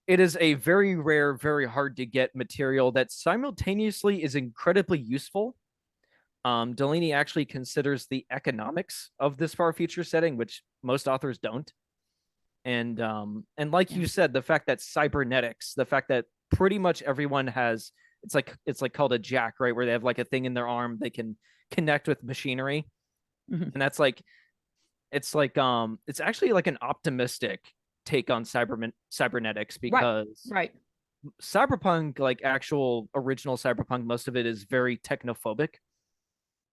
It is a very rare, very hard to get material that simultaneously is incredibly useful. Delany actually considers the economics of this far future setting, which most authors don't. And like you said, the fact that cybernetics, the fact that pretty much everyone has it's like called a jack, right? Where they have like a thing in their arm they can connect with machinery. Mhm. And that's like it's actually like an optimistic take on cybernetics because Right. cyberpunk, like actual original cyberpunk, most of it is very technophobic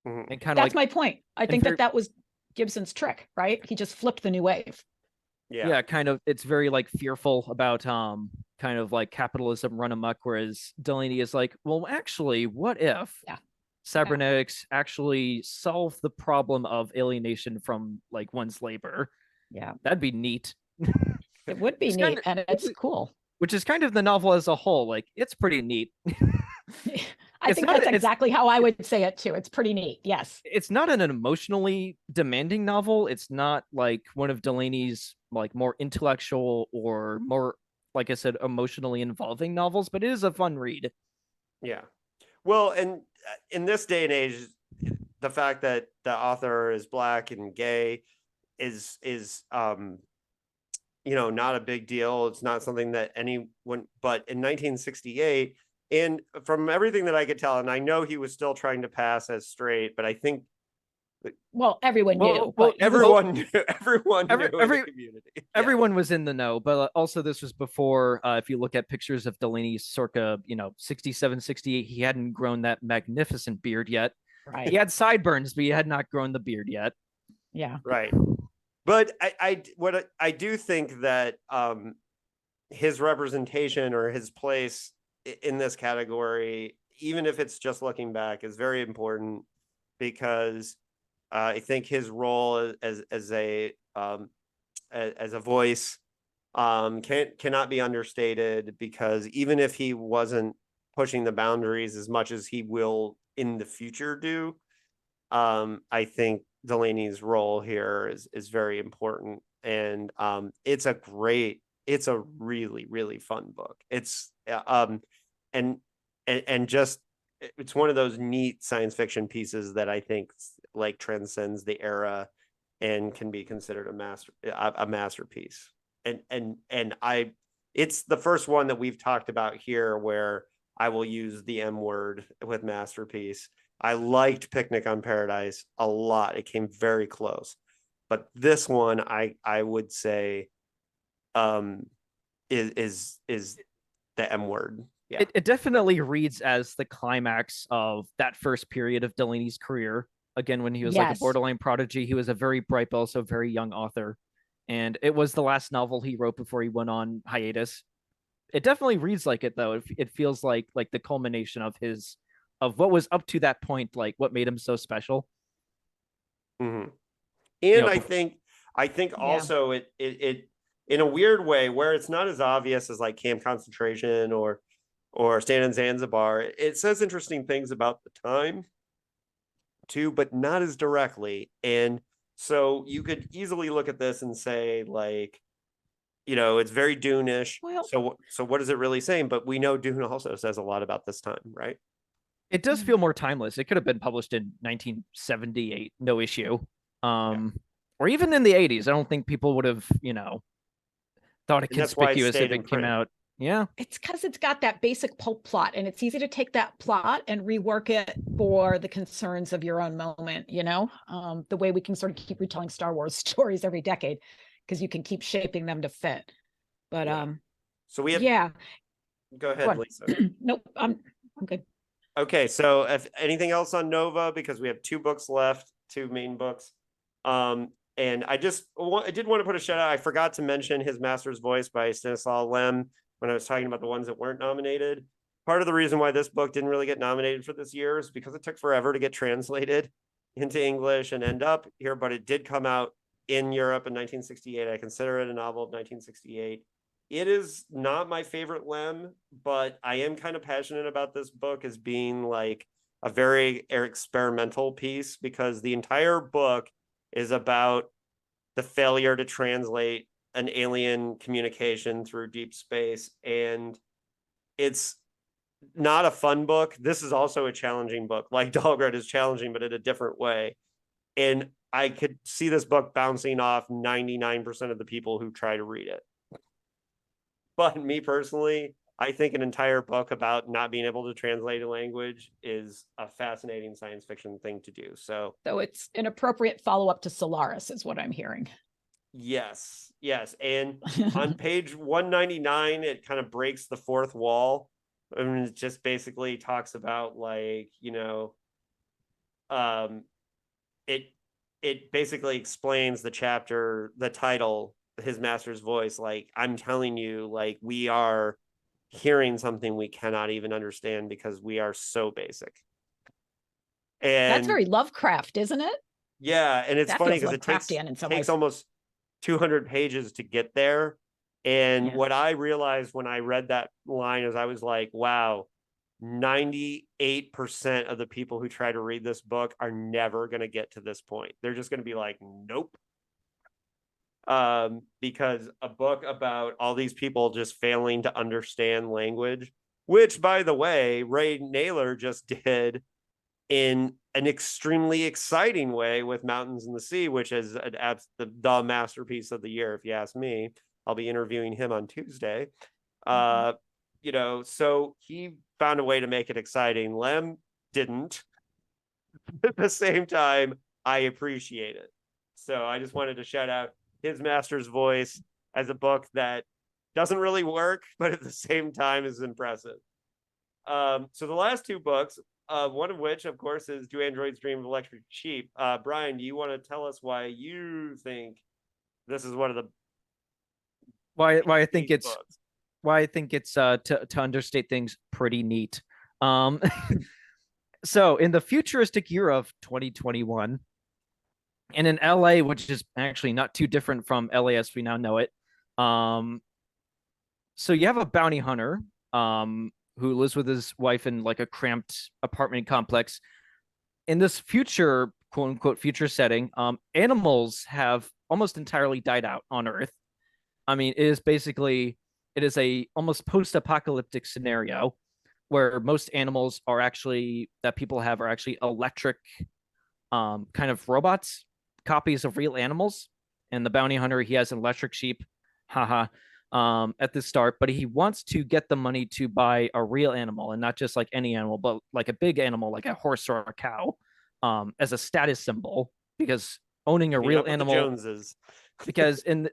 Mhm. and kind of That's like my point. I think that was Gibson's trick, right? He just flipped the new wave. Yeah. kind of it's very like fearful about kind of like capitalism run amok, whereas Delaney is like, well, actually, what if Yeah. cybernetics actually solve the problem of alienation from like one's labor? Yeah. That'd be neat. It would be It's neat, kind of and it's cool. which is kind of the novel as a whole. Like, it's pretty neat. I It's think not that's it's exactly how I would say it too. It's pretty neat. Yes. it's not an emotionally demanding novel. It's not like one of Delaney's like more intellectual or more, like I said, emotionally involving novels, but it is a fun read. Yeah. Well, and in this day and age, the fact that the author is Black and gay is not a big deal. It's not something that anyone, but in 1968, and from everything that I could tell, and I know he was still trying to pass as straight, but I think Well, everyone knew, well, but everyone knew, everyone knew in the community. Yeah. Everyone was in the know, but also this was before, if you look at pictures of Delaney circa, 67, 68, he hadn't grown that magnificent beard yet. right. He had sideburns, but he had not grown the beard yet. Yeah. Right. But I do think that his representation or his place in this category, even if it's just looking back, is very important because I think his role as a voice cannot be understated, because even if he wasn't pushing the boundaries as much as he will in the future do, I think Delaney's role here is very important. And it's a really, really fun book. It's and just it's one of those neat science fiction pieces that I think like transcends the era and can be considered a masterpiece. And it's the first one that we've talked about here where I will use the M word with masterpiece. I liked Picnic on Paradise a lot. It came very close. But this one I would say is the M word. Yeah. It definitely reads as the climax of that first period of Delaney's career. Again, when he was like a Yes. borderline prodigy, he was a very bright but also very young author. And it was the last novel he wrote before he went on hiatus. It definitely reads like it, though. It feels like the culmination of his what was up to that point, like what made him so special. And You know, I think Yeah. also it in a weird way where it's not as obvious as like Camp Concentration or Stand in Zanzibar. It says interesting things about the time too, but not as directly. And so you could easily look at this and say like, you know, it's very Dune-ish. Well, So what is it really saying? But we know Dune also says a lot about this time, right? it does feel more timeless. It could have been published in 1978, no issue. Or even in the 80s. I don't think people would have, you know, thought it And that's why it conspicuous stayed if in it came print. out. Yeah. it's because it's got that basic pulp plot, and it's easy to take that plot and rework it for the concerns of your own moment, you know? The way we can sort of keep retelling Star Wars stories every decade, because you can keep shaping them to fit. But Yeah. So we have yeah, go go ahead, on. Lisa. Nope, I'm good. Okay, so if anything else on Nova, because we have 2 books left, 2 main books. And I did want to put a shout out. I forgot to mention His Master's Voice by Stanislaw Lem when I was talking about the ones that weren't nominated. Part of the reason why this book didn't really get nominated for this year is because it took forever to get translated into English and end up here, but it did come out in Europe in 1968. I consider it a novel of 1968. It is not my favorite Lem, but I am kind of passionate about this book as being like a very experimental piece because the entire book is about the failure to translate an alien communication through deep space. And it's not a fun book. This is also a challenging book. Like Dahlgren is challenging, but in a different way. And I could see this book bouncing off 99% of the people who try to read it. But me personally, I think an entire book about not being able to translate a language is a fascinating science fiction thing to do. So it's an appropriate follow-up to Solaris, is what I'm hearing. yes. And on page 199, it kind of breaks the fourth wall. I mean, it just basically talks about like, you know, it basically explains the chapter, the title, His Master's Voice. Like, I'm telling you, like, we are hearing something we cannot even understand because we are so basic. And that's very Lovecraft, isn't it? Yeah, and it's That funny feels because Lovecraftian in some ways. almost 200 pages to get there. And what I realized when I read that line is I was like, wow, 98% of the people who try to read this book are never going to get to this point. They're just going to be like, nope. Because a book about all these people just failing to understand language, which, by the way, Ray Naylor just did in an extremely exciting way with Mountains in the Sea, which is the masterpiece of the year, if you ask me. I'll be interviewing him on Tuesday. You know, so he found a way to make it exciting. Lem didn't. At the same time, I appreciate it. So I just wanted to shout out His Master's Voice as a book that doesn't really work, but at the same time is impressive. So the last 2 books, one of which, of course, is Do Androids Dream of Electric Sheep? Brian, do you want to tell us why you think this is one of the why I think it's books? why I think it's to understate things pretty neat. So in the futuristic year of 2021, and in LA, which is actually not too different from LA as we now know it, so you have a bounty hunter who lives with his wife in like a cramped apartment complex. In this future, quote unquote, future setting, animals have almost entirely died out on Earth. I mean, it is a almost post-apocalyptic scenario where most animals are actually that people have are actually electric kind of robots, copies of real animals. And the bounty hunter, he has an electric sheep, haha, at the start, but he wants to get the money to buy a real animal, and not just like any animal, but like a big animal, like a horse or a cow, as a status symbol, because owning a real animal, Joneses. because in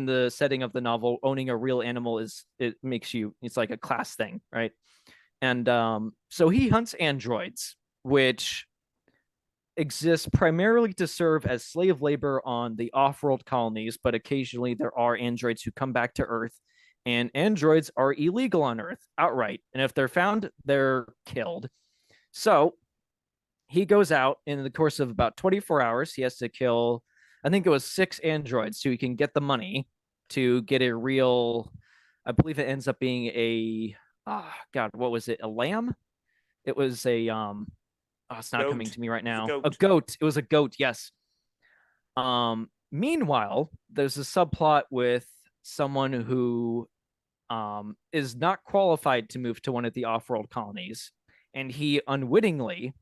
the setting of the novel, owning a real animal it's like a class thing, right? And so he hunts androids, which exists primarily to serve as slave labor on the off-world colonies, but occasionally there are androids who come back to Earth, and androids are illegal on Earth outright. And if they're found, they're killed. So he goes out in the course of about 24 hours. He has to kill, I think it was 6 androids, so he can get the money to get a real, I believe it ends up being a, God, what was it? A lamb? It was a, it's not coming Goat. to me right now. Goat. A goat. It was a goat. Yes. Meanwhile, there's a subplot with someone who is not qualified to move to one of the off-world colonies, and he unwittingly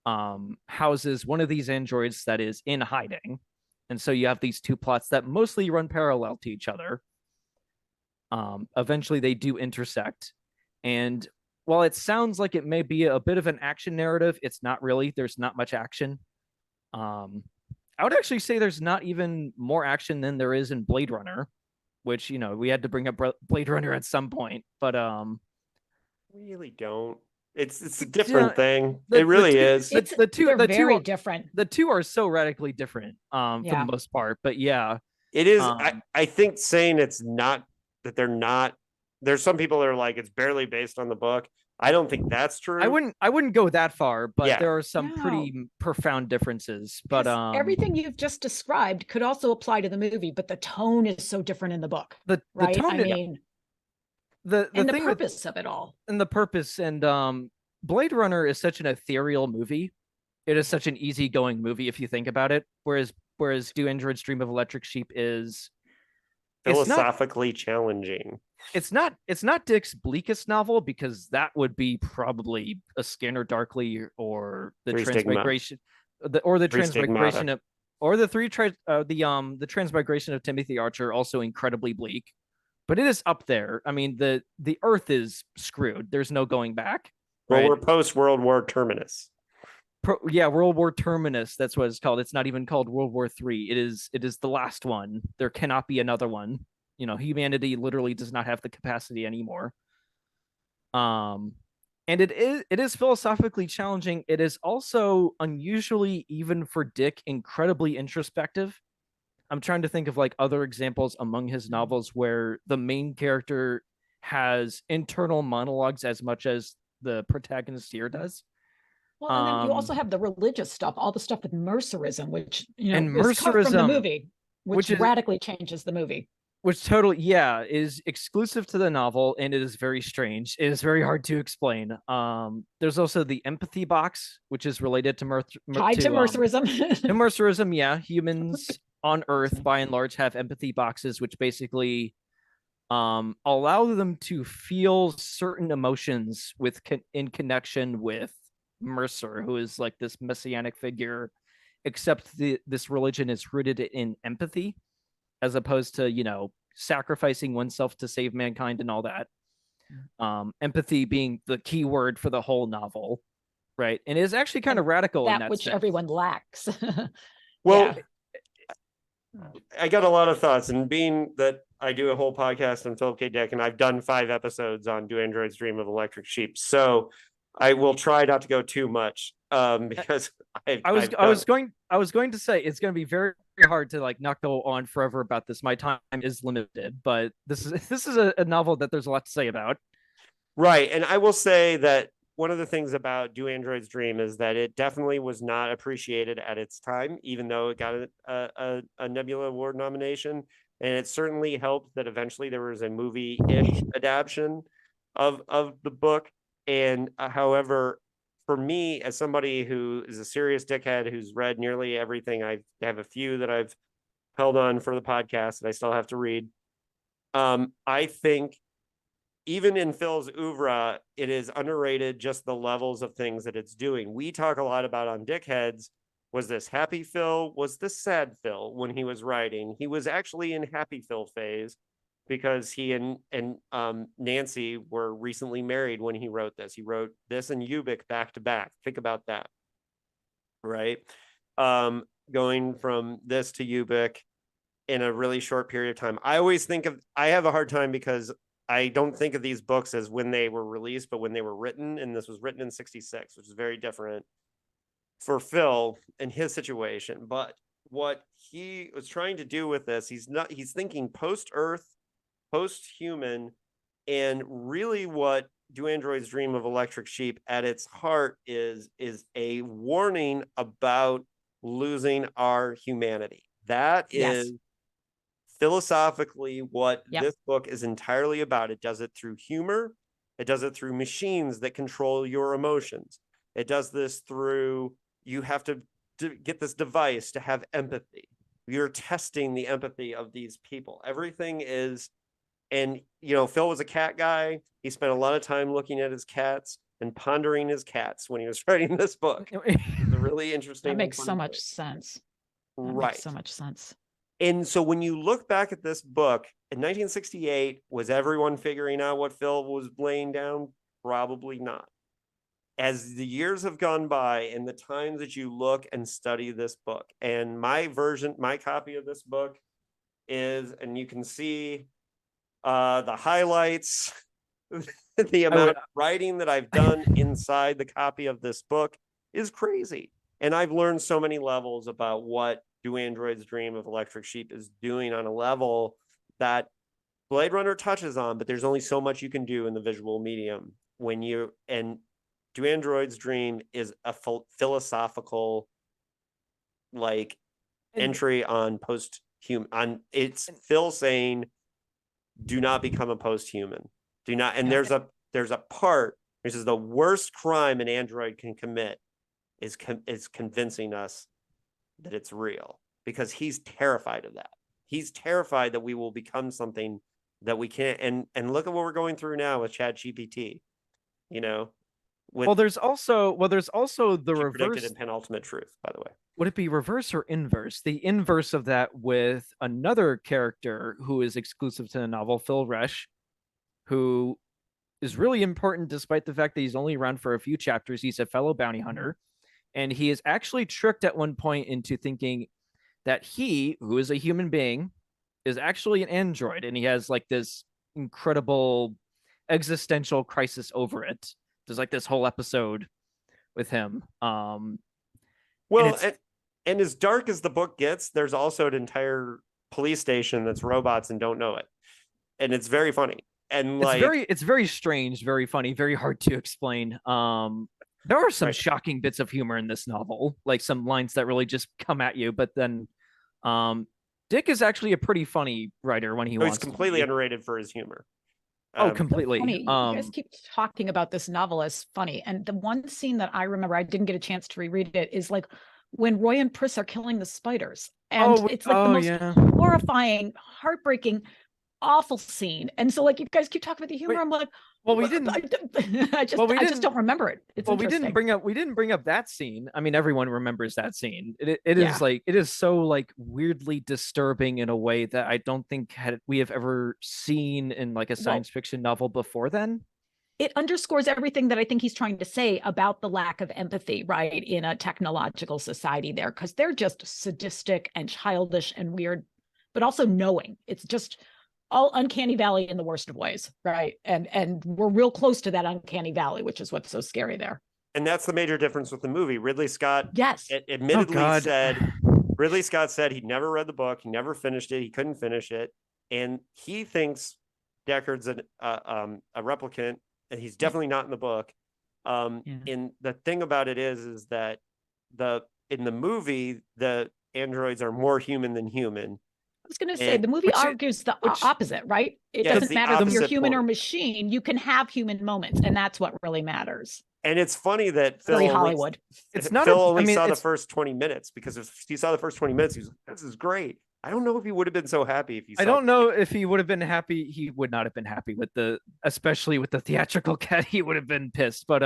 houses one of these androids that is in hiding. And so you have these two plots that mostly run parallel to each other. Eventually they do intersect. And while it sounds like it may be a bit of an action narrative, it's not really. There's not much action. I would actually say there's not even more action than there is in Blade Runner, which, you know, we had to bring up Blade Runner at some point, but really don't. It's a different thing. The- It really the two- is. the- the two- they're the two very are- different. The two are so radically different for Yeah. the most part, but yeah. It is. Um, I think saying it's not, that they're not, there's some people that are like it's barely based on the book. I don't think that's true. I wouldn't go that far, but Yeah. there are some No. pretty profound differences. But 'Cause everything you've just described could also apply to the movie, but the tone is so different in the book, the right? tone, I mean, the and the thing with, purpose of it all. and the purpose and Blade Runner is such an ethereal movie. It is such an easygoing movie if you think about it. Whereas Do Androids Dream of Electric Sheep is Philosophically challenging. it's not Dick's bleakest novel, because that would be probably a Scanner Darkly or the Three Transmigration, the Three Transmigration Stigmata. of, or the Transmigration of Timothy Archer, also incredibly bleak. But it is up there. I mean, the Earth is screwed. There's no going back. Well, Right? we're post World War Terminus. World War Terminus. That's what it's called. It's not even called World War III. It is the last one. There cannot be another one. You know, humanity literally does not have the capacity anymore. And it is philosophically challenging. It is also unusually, even for Dick, incredibly introspective. I'm trying to think of like other examples among his novels where the main character has internal monologues as much as the protagonist here does. Well, and then you also have the religious stuff, all the stuff with Mercerism, which, you know, And is cut from the Mercerism, movie, which radically changes the movie. which totally, yeah, is exclusive to the novel, and it is very strange. It is very hard to explain. There's also the empathy box, which is related to Tied to Mercerism. to Mercerism. Yeah, humans on Earth by and large have empathy boxes, which basically allow them to feel certain emotions in connection with Mercer, who is like this messianic figure, except this religion is rooted in empathy, as opposed to, you know, sacrificing oneself to save mankind and all that. Empathy being the key word for the whole novel, right? And it is actually kind of radical in that which sense. everyone lacks. Well, I got a lot of thoughts, and being that I do a whole podcast on Philip K. Dick, and I've done 5 episodes on Do Androids Dream of Electric Sheep, so I will try not to go too much, because I was going to say it's going to be very hard to like not go on forever about this. My time is limited, but this is a novel that there's a lot to say about. Right, and I will say that one of the things about Do Androids Dream is that it definitely was not appreciated at its time, even though it got a Nebula Award nomination, and it certainly helped that eventually there was a movie-ish adaptation of the book. And however, for me, as somebody who is a serious dickhead who's read nearly everything, I have a few that I've held on for the podcast that I still have to read. I think even in Phil's oeuvre, it is underrated just the levels of things that it's doing. We talk a lot about on Dickheads, was this happy Phil? Was this sad Phil when he was writing? He was actually in happy Phil phase because he and Nancy were recently married when he wrote this. He wrote this and Ubik back to back. Think about that, right? Going from this to Ubik in a really short period of time. I have a hard time because I don't think of these books as when they were released, but when they were written, and this was written in 1966, which is very different for Phil and his situation. But what he was trying to do with this, he's thinking post-Earth, post-human, and really what Do Androids Dream of Electric Sheep at its heart is a warning about losing our humanity. That is philosophically what this book is entirely about. It does it through humor. It does it through machines that control your emotions. It does this through, you have to get this device to have empathy. You're testing the empathy of these people. Everything is, and Phil was a cat guy. He spent a lot of time looking at his cats and pondering his cats when he was writing this book. It's a really interesting. That makes so much sense. Right. Makes so much sense. And so when you look back at this book in 1968, was everyone figuring out what Phil was laying down? Probably not. As the years have gone by and the times that you look and study this book, and my copy of this book is, and you can see the highlights, the amount of writing that I've done inside the copy of this book is crazy. And I've learned so many levels about what Do Androids Dream of Electric Sheep is doing on a level that Blade Runner touches on, but there's only so much you can do in the visual medium and Do Androids Dream is a philosophical entry on post-human. It's Phil saying, do not become a post-human. Do not. And there's a part, which is the worst crime an android can commit, is convincing us that it's real, because he's terrified of that. He's terrified that we will become something that we can't. And look at what we're going through now with ChatGPT. There's also the reverse. Predicted in Penultimate Truth, by the way. Would it be reverse or inverse? The inverse of that with another character who is exclusive to the novel, Phil Resch, who is really important despite the fact that he's only around for a few chapters. He's a fellow bounty hunter, and he is actually tricked at one point into thinking that he, who is a human being, is actually an android, and he has this incredible existential crisis over it. There's this whole episode with him. And as dark as the book gets, there's also an entire police station that's robots and don't know it. And it's very funny. And it's very strange, very funny, very hard to explain. There are some shocking bits of humor in this novel, some lines that really just come at you. But then Dick is actually a pretty funny writer when he wants. He's completely underrated for his humor. Completely. Funny. You guys keep talking about this novel as funny. And the one scene that I remember, I didn't get a chance to reread it, is when Roy and Pris are killing the spiders. And it's the most horrifying, heartbreaking, awful scene. And so you guys keep talking about the humor. I'm like, we didn't. I just don't remember it. It's we didn't bring up that scene. I mean, everyone remembers that scene. It is so weirdly disturbing in a way that I don't think we have ever seen in a science fiction novel before then. It underscores everything that I think he's trying to say about the lack of empathy, right, in a technological society there, because they're just sadistic and childish and weird, but also knowing. It's just all uncanny valley in the worst of ways, right? And we're real close to that uncanny valley, which is what's so scary there. And that's the major difference with the movie. Ridley Scott admittedly Ridley Scott said he'd never read the book, he never finished it, he couldn't finish it, and he thinks Deckard's a replicant, and he's definitely not in the book. And the thing about it is that in the movie, the androids are more human than human. I was going to say, the movie argues the opposite, right? It doesn't matter if you're human or machine. You can have human moments, and that's what really matters. And it's funny that Phil Hollywood. Phil only saw the first 20 minutes, because if he saw the first 20 minutes, he was like, this is great. I don't know if he would have been so happy if he saw. I don't know if he would have been happy. He would not have been happy especially with the theatrical cut. He would have been pissed. But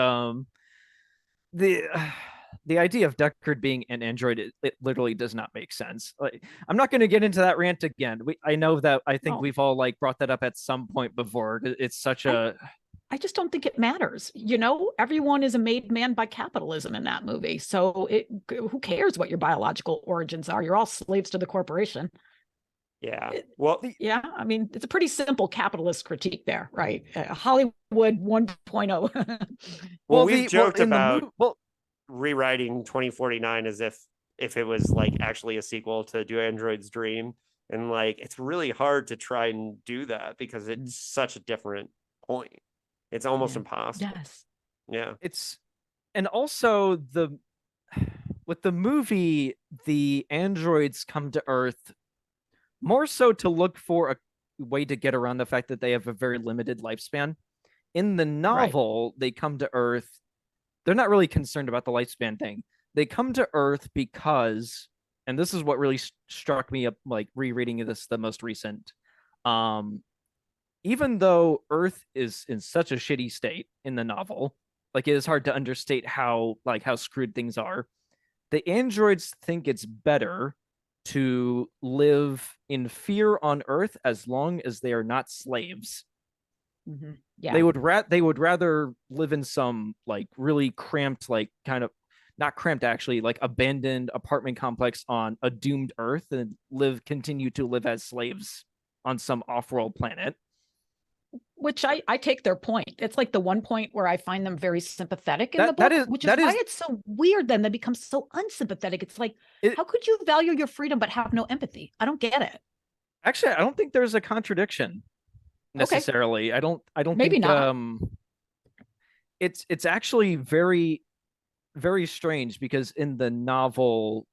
the idea of Deckard being an android, it literally does not make sense. I'm not going to get into that rant again. I know that I think we've all brought that up at some point before. It's such I just don't think it matters. Everyone is a made man by capitalism in that movie. So who cares what your biological origins are? You're all slaves to the corporation. Yeah. I mean, it's a pretty simple capitalist critique there, right? Hollywood 1.0. We've joked about rewriting 2049 as if it was actually a sequel to Do Androids Dream. And it's really hard to try and do that because it's such a different point. It's almost Yeah. impossible. Yes. Yeah. And also with the movie, the androids come to Earth more so to look for a way to get around the fact that they have a very limited lifespan. In the novel, they come to Earth. They're not really concerned about the lifespan thing. They come to Earth because, and this is what really struck me up, like rereading this, the most recent. Even though Earth is in such a shitty state in the novel, like it is hard to understate how screwed things are. The androids think it's better to live in fear on Earth as long as they are not slaves. Mm-hmm. Yeah. They would rather live in some like really cramped, like kind of not cramped actually, like abandoned apartment complex on a doomed Earth than continue to live as slaves on some off-world planet. Which I take their point. It's like the one point where I find them very sympathetic in the book, which is why it's so weird then they become so unsympathetic. It's like, how could you value your freedom but have no empathy? I don't get it. Actually, I don't think there's a contradiction necessarily. Okay. I don't Maybe think not. It's actually very, very strange because in the novel,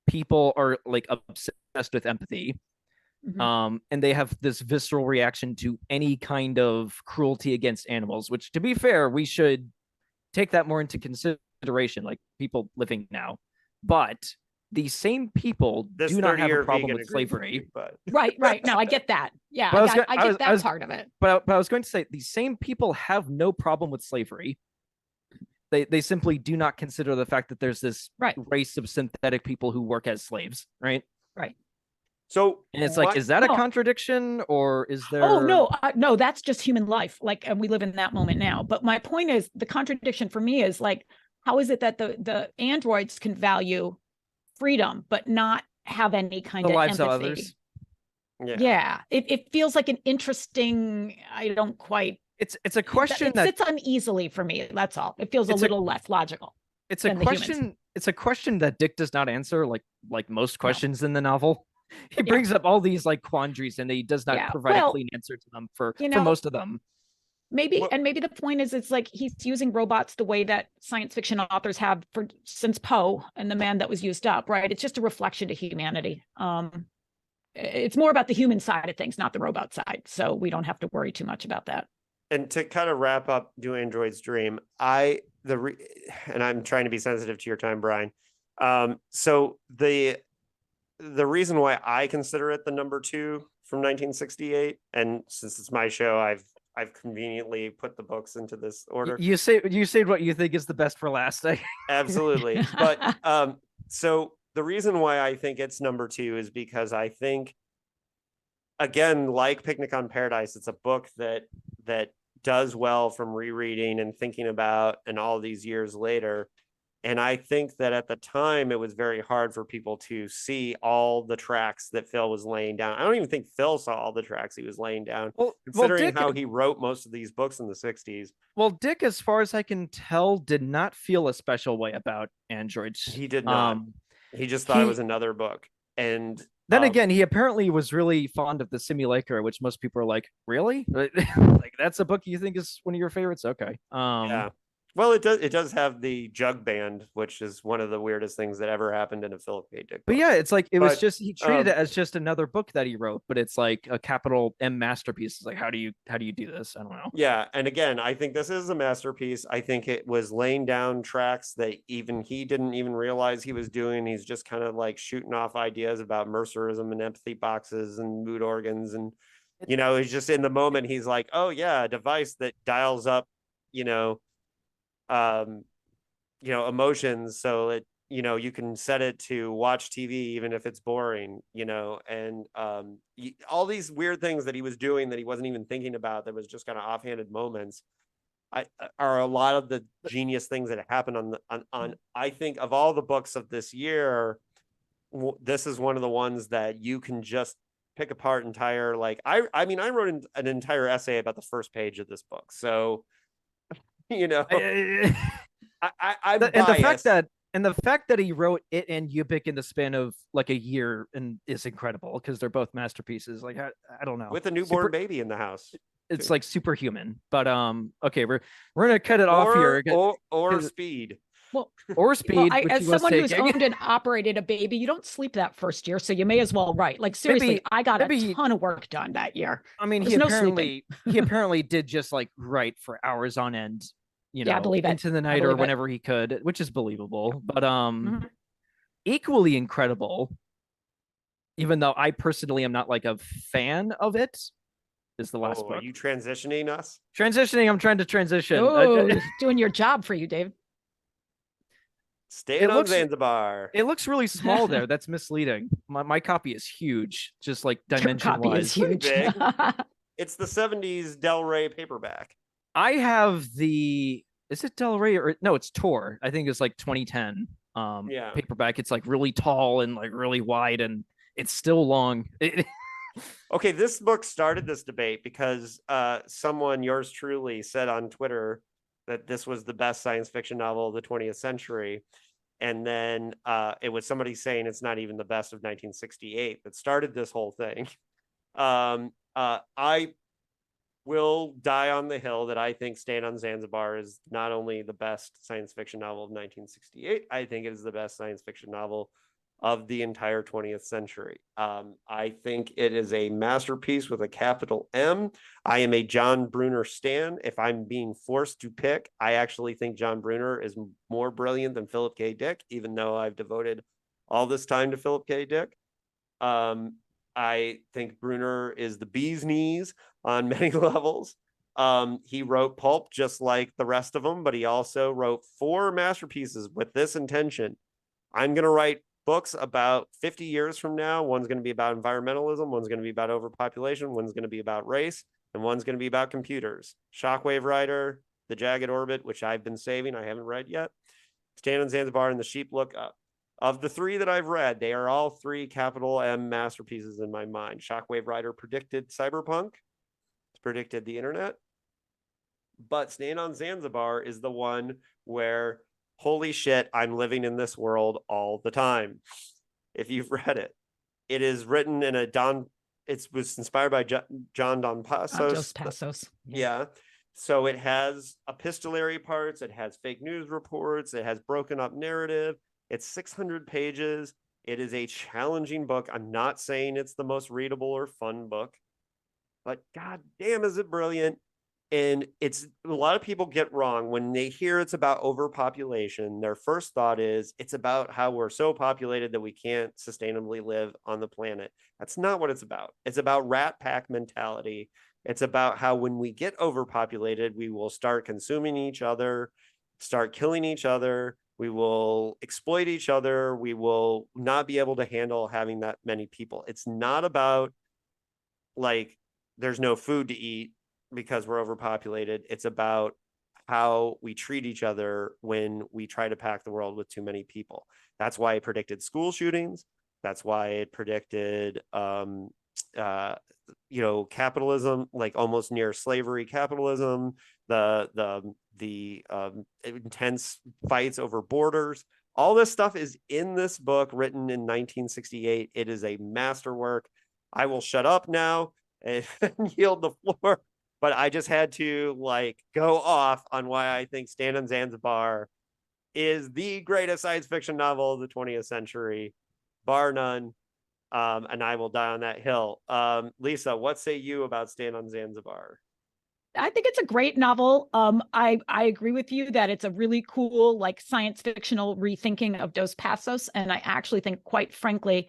people are like obsessed with empathy. Mm-hmm. And they have this visceral reaction to any kind of cruelty against animals, which, to be fair, we should take that more into consideration, like people living now. But these same people do not have a problem with slavery. But... Right. No, I get that. Yeah, I get that part of it. But I was going to say these same people have no problem with slavery. They simply do not consider the fact that there's this race of synthetic people who work as slaves, right? Right. So, and it's like, is that a contradiction, or is there? Oh no, that's just human life. Like, and we live in that moment now. But my point is, the contradiction for me is like, how is it that the androids can value freedom but not have any kind of lives empathy? Of others? Yeah. It feels like an interesting. I don't quite. It's a question that sits uneasily for me. That's all. It feels a little less logical. It's a question. It's a question that Dick does not answer, like most questions in the novel. He brings up all these like quandaries and he does not provide a clean answer to them for most of them. Maybe the point is it's like he's using robots the way that science fiction authors have since Poe and the Man That Was Used Up, right? It's just a reflection to humanity. It's more about the human side of things, not the robot side. So we don't have to worry too much about that. And to kind of wrap up Do Androids Dream, and I'm trying to be sensitive to your time, Brian. So the reason why I consider it the number 2 from 1968, and since it's my show, I've conveniently put the books into this order. You say what you think is the best for last. Absolutely. But so the reason why I think it's number 2 is because I think, again, like Picnic on Paradise, it's a book that does well from rereading and thinking about, and all these years later. And I think that at the time, it was very hard for people to see all the tracks that Phil was laying down. I don't even think Phil saw all the tracks he was laying down, considering Dick, how he wrote most of these books in the 60s. Well, Dick, as far as I can tell, did not feel a special way about androids. He did not. He just thought it was another book. And then again, he apparently was really fond of the Simulacra, which most people are like, really? Like, that's a book you think is one of your favorites? Okay. Yeah. Well, it does have the jug band, which is one of the weirdest things that ever happened in a Philip K. Dick book. But yeah, it's like was just he treated it as just another book that he wrote, but it's like a capital M masterpiece. It's like, how do you do this? I don't know. Yeah, and again, I think this is a masterpiece. I think it was laying down tracks that even he didn't even realize he was doing. He's just kind of like shooting off ideas about Mercerism and empathy boxes and mood organs, and he's just in the moment. He's like, oh yeah, a device that dials up, emotions, so that you can set it to watch TV even if it's boring, and all these weird things that he was doing that he wasn't even thinking about, that was just kind of offhanded moments, are a lot of the genius things that happened on I think of all the books of this year, this is one of the ones that you can just pick apart entire, like I wrote an entire essay about the first page of this book, so I'm biased. And the fact that he wrote it and Ubik in the span of like a year and is incredible because they're both masterpieces. Like I don't know, with a newborn baby in the house. it's like superhuman. But okay, we're gonna cut it off here. Or speed. Well, Or speed, well, which as he was someone who's taking. owned and operated a baby, you don't sleep that first year, so you may as well write. Like seriously, I got a ton of work done that year. I mean, There's he apparently did just like write for hours on end, Yeah, I believe it. into the night or whenever he could, which is believable. But equally incredible, even though I personally am not like a fan of it, is the last book. Are you transitioning us? Transitioning. I'm trying to transition. Oh, doing your job for you, Dave. Staying on Zanzibar. It looks really small there. That's misleading. My copy is huge, just like dimension copy wise. is huge. It's the 70s Del Rey paperback. I have is it Del Rey or no, it's Tor. I think it's like 2010 paperback. It's like really tall and like really wide, and it's still long. Okay, this book started this debate because someone, yours truly, said on Twitter that this was the best science fiction novel of the 20th century. And then it was somebody saying it's not even the best of 1968 that started this whole thing. I will die on the hill that I think Staying on Zanzibar is not only the best science fiction novel of 1968, I think it is the best science fiction novel of the entire 20th century. I think it is a masterpiece with a capital M. I am a John Brunner stan. If I'm being forced to pick, I actually think John Brunner is more brilliant than Philip K. Dick, even though I've devoted all this time to Philip K. Dick. I think Brunner is the bee's knees on many levels. He wrote pulp just like the rest of them, but he also wrote 4 masterpieces with this intention. I'm going to write books about 50 years from now. One's going to be about environmentalism, one's going to be about overpopulation, one's going to be about race, and one's going to be about computers. Shockwave Rider, The Jagged Orbit, which I've been saving, I haven't read yet, Stand on Zanzibar, and The Sheep Look Up. Of the 3 that I've read, they are all 3 capital M masterpieces in my mind. Shockwave Rider predicted cyberpunk, it's predicted the internet, but Stand on Zanzibar is the one where holy shit, I'm living in this world all the time. If you've read it, it is written in it was inspired by John Dos Passos. Yeah. So it has epistolary parts, it has fake news reports, it has broken up narrative. It's 600 pages. It is a challenging book. I'm not saying it's the most readable or fun book, but god damn, is it brilliant. And it's a lot of people get wrong when they hear it's about overpopulation. Their first thought is it's about how we're so populated that we can't sustainably live on the planet. That's not what it's about. It's about rat pack mentality. It's about how when we get overpopulated, we will start consuming each other, start killing each other. We will exploit each other. We will not be able to handle having that many people. It's not about like there's no food to eat because we're overpopulated. It's about how we treat each other when we try to pack the world with too many people. That's why it predicted school shootings. That's why it predicted, capitalism, like almost near slavery capitalism, the intense fights over borders. All this stuff is in this book written in 1968. It is a masterwork. I will shut up now and yield the floor. But I just had to go off on why I think Stand on Zanzibar is the greatest science fiction novel of the 20th century, bar none. And I will die on that hill. Lisa, what say you about Stand on Zanzibar? I think it's a great novel. I agree with you that it's a really cool, science fictional rethinking of Dos Passos. And I actually think, quite frankly,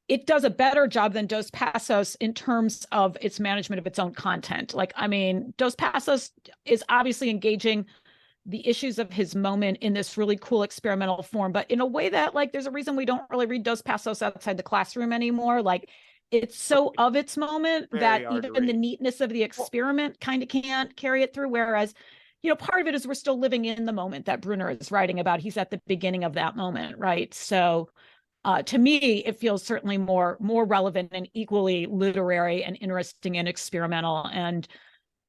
it does a better job than Dos Passos in terms of its management of its own content. Dos Passos is obviously engaging the issues of his moment in this really cool experimental form, but in a way that there's a reason we don't really read Dos Passos outside the classroom anymore. It's so of its moment that even the neatness of the experiment kind of can't carry it through. Whereas, part of it is we're still living in the moment that Brunner is writing about. He's at the beginning of that moment, right? So to me, it feels certainly more relevant and equally literary and interesting and experimental. And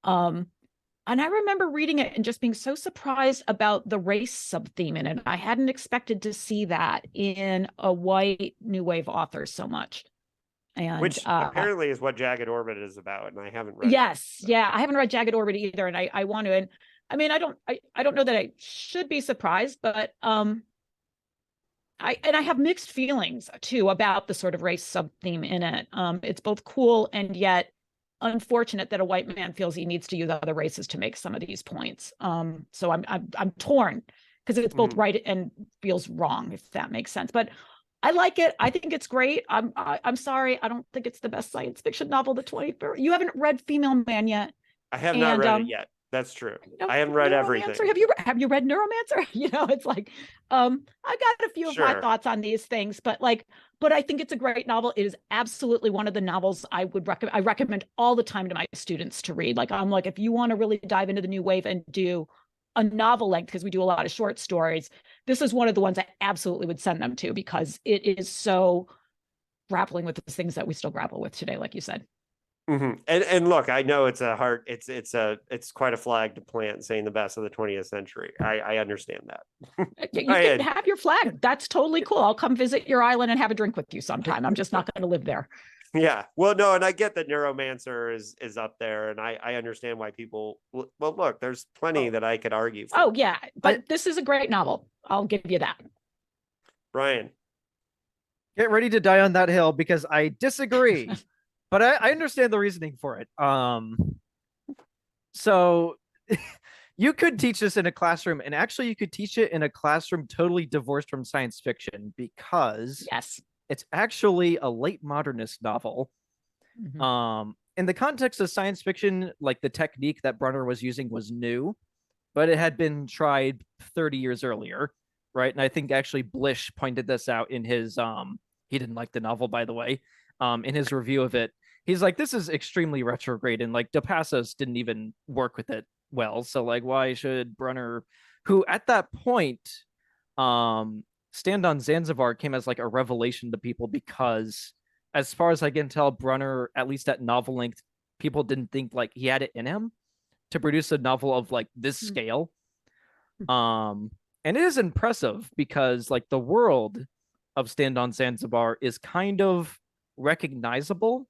I remember reading it and just being so surprised about the race sub-theme in it. I hadn't expected to see that in a white new wave author so much. And which apparently is what Jagged Orbit is about, and I haven't read yes, it. yeah, I haven't read Jagged Orbit either, and I want to. And I mean, I don't know that I should be surprised, but I have mixed feelings too about the sort of race sub theme in it. It's both cool and yet unfortunate that a white man feels he needs to use other races to make some of these points. So I'm torn because it's both right and feels wrong, if that makes sense. But I like it. I think it's great. I'm sorry. I don't think it's the best science fiction novel of the 21st. You haven't read Female Man yet. I have not read it yet. That's true. I haven't read everything. Have you read Neuromancer? It's like, I got a few of my thoughts on these things, but I think it's a great novel. It is absolutely one of the novels I would recommend. I recommend all the time to my students to read. I'm like, if you want to really dive into the new wave and do a novel length, because we do a lot of short stories, this is one of the ones I absolutely would send them to, because it is so grappling with the things that we still grapple with today, like you said. And look, I know it's quite a flag to plant saying the best of the 20th century. I understand that. You can have your flag. That's totally cool. I'll come visit your island and have a drink with you sometime. I'm just not going to live there. Yeah. Well, no, and I get that Neuromancer is up there, and I understand why people. Well, look, there's plenty that I could argue for. Oh yeah, but this is a great novel. I'll give you that. Brian, get ready to die on that hill because I disagree. But I understand the reasoning for it. So you could teach this in a classroom, and actually you could teach it in a classroom totally divorced from science fiction, because it's actually a late modernist novel. In the context of science fiction, like the technique that Brunner was using was new, but it had been tried 30 years earlier, right? And I think actually Blish pointed this out in his he didn't like the novel, by the way, in his review of it. He's like, this is extremely retrograde, and like De Passos didn't even work with it well. So like, why should Brunner, who at that point, Stand on Zanzibar came as like a revelation to people, because as far as I can tell, Brunner, at least at novel length, people didn't think like he had it in him to produce a novel of like this scale. And it is impressive because like the world of Stand on Zanzibar is kind of recognizable,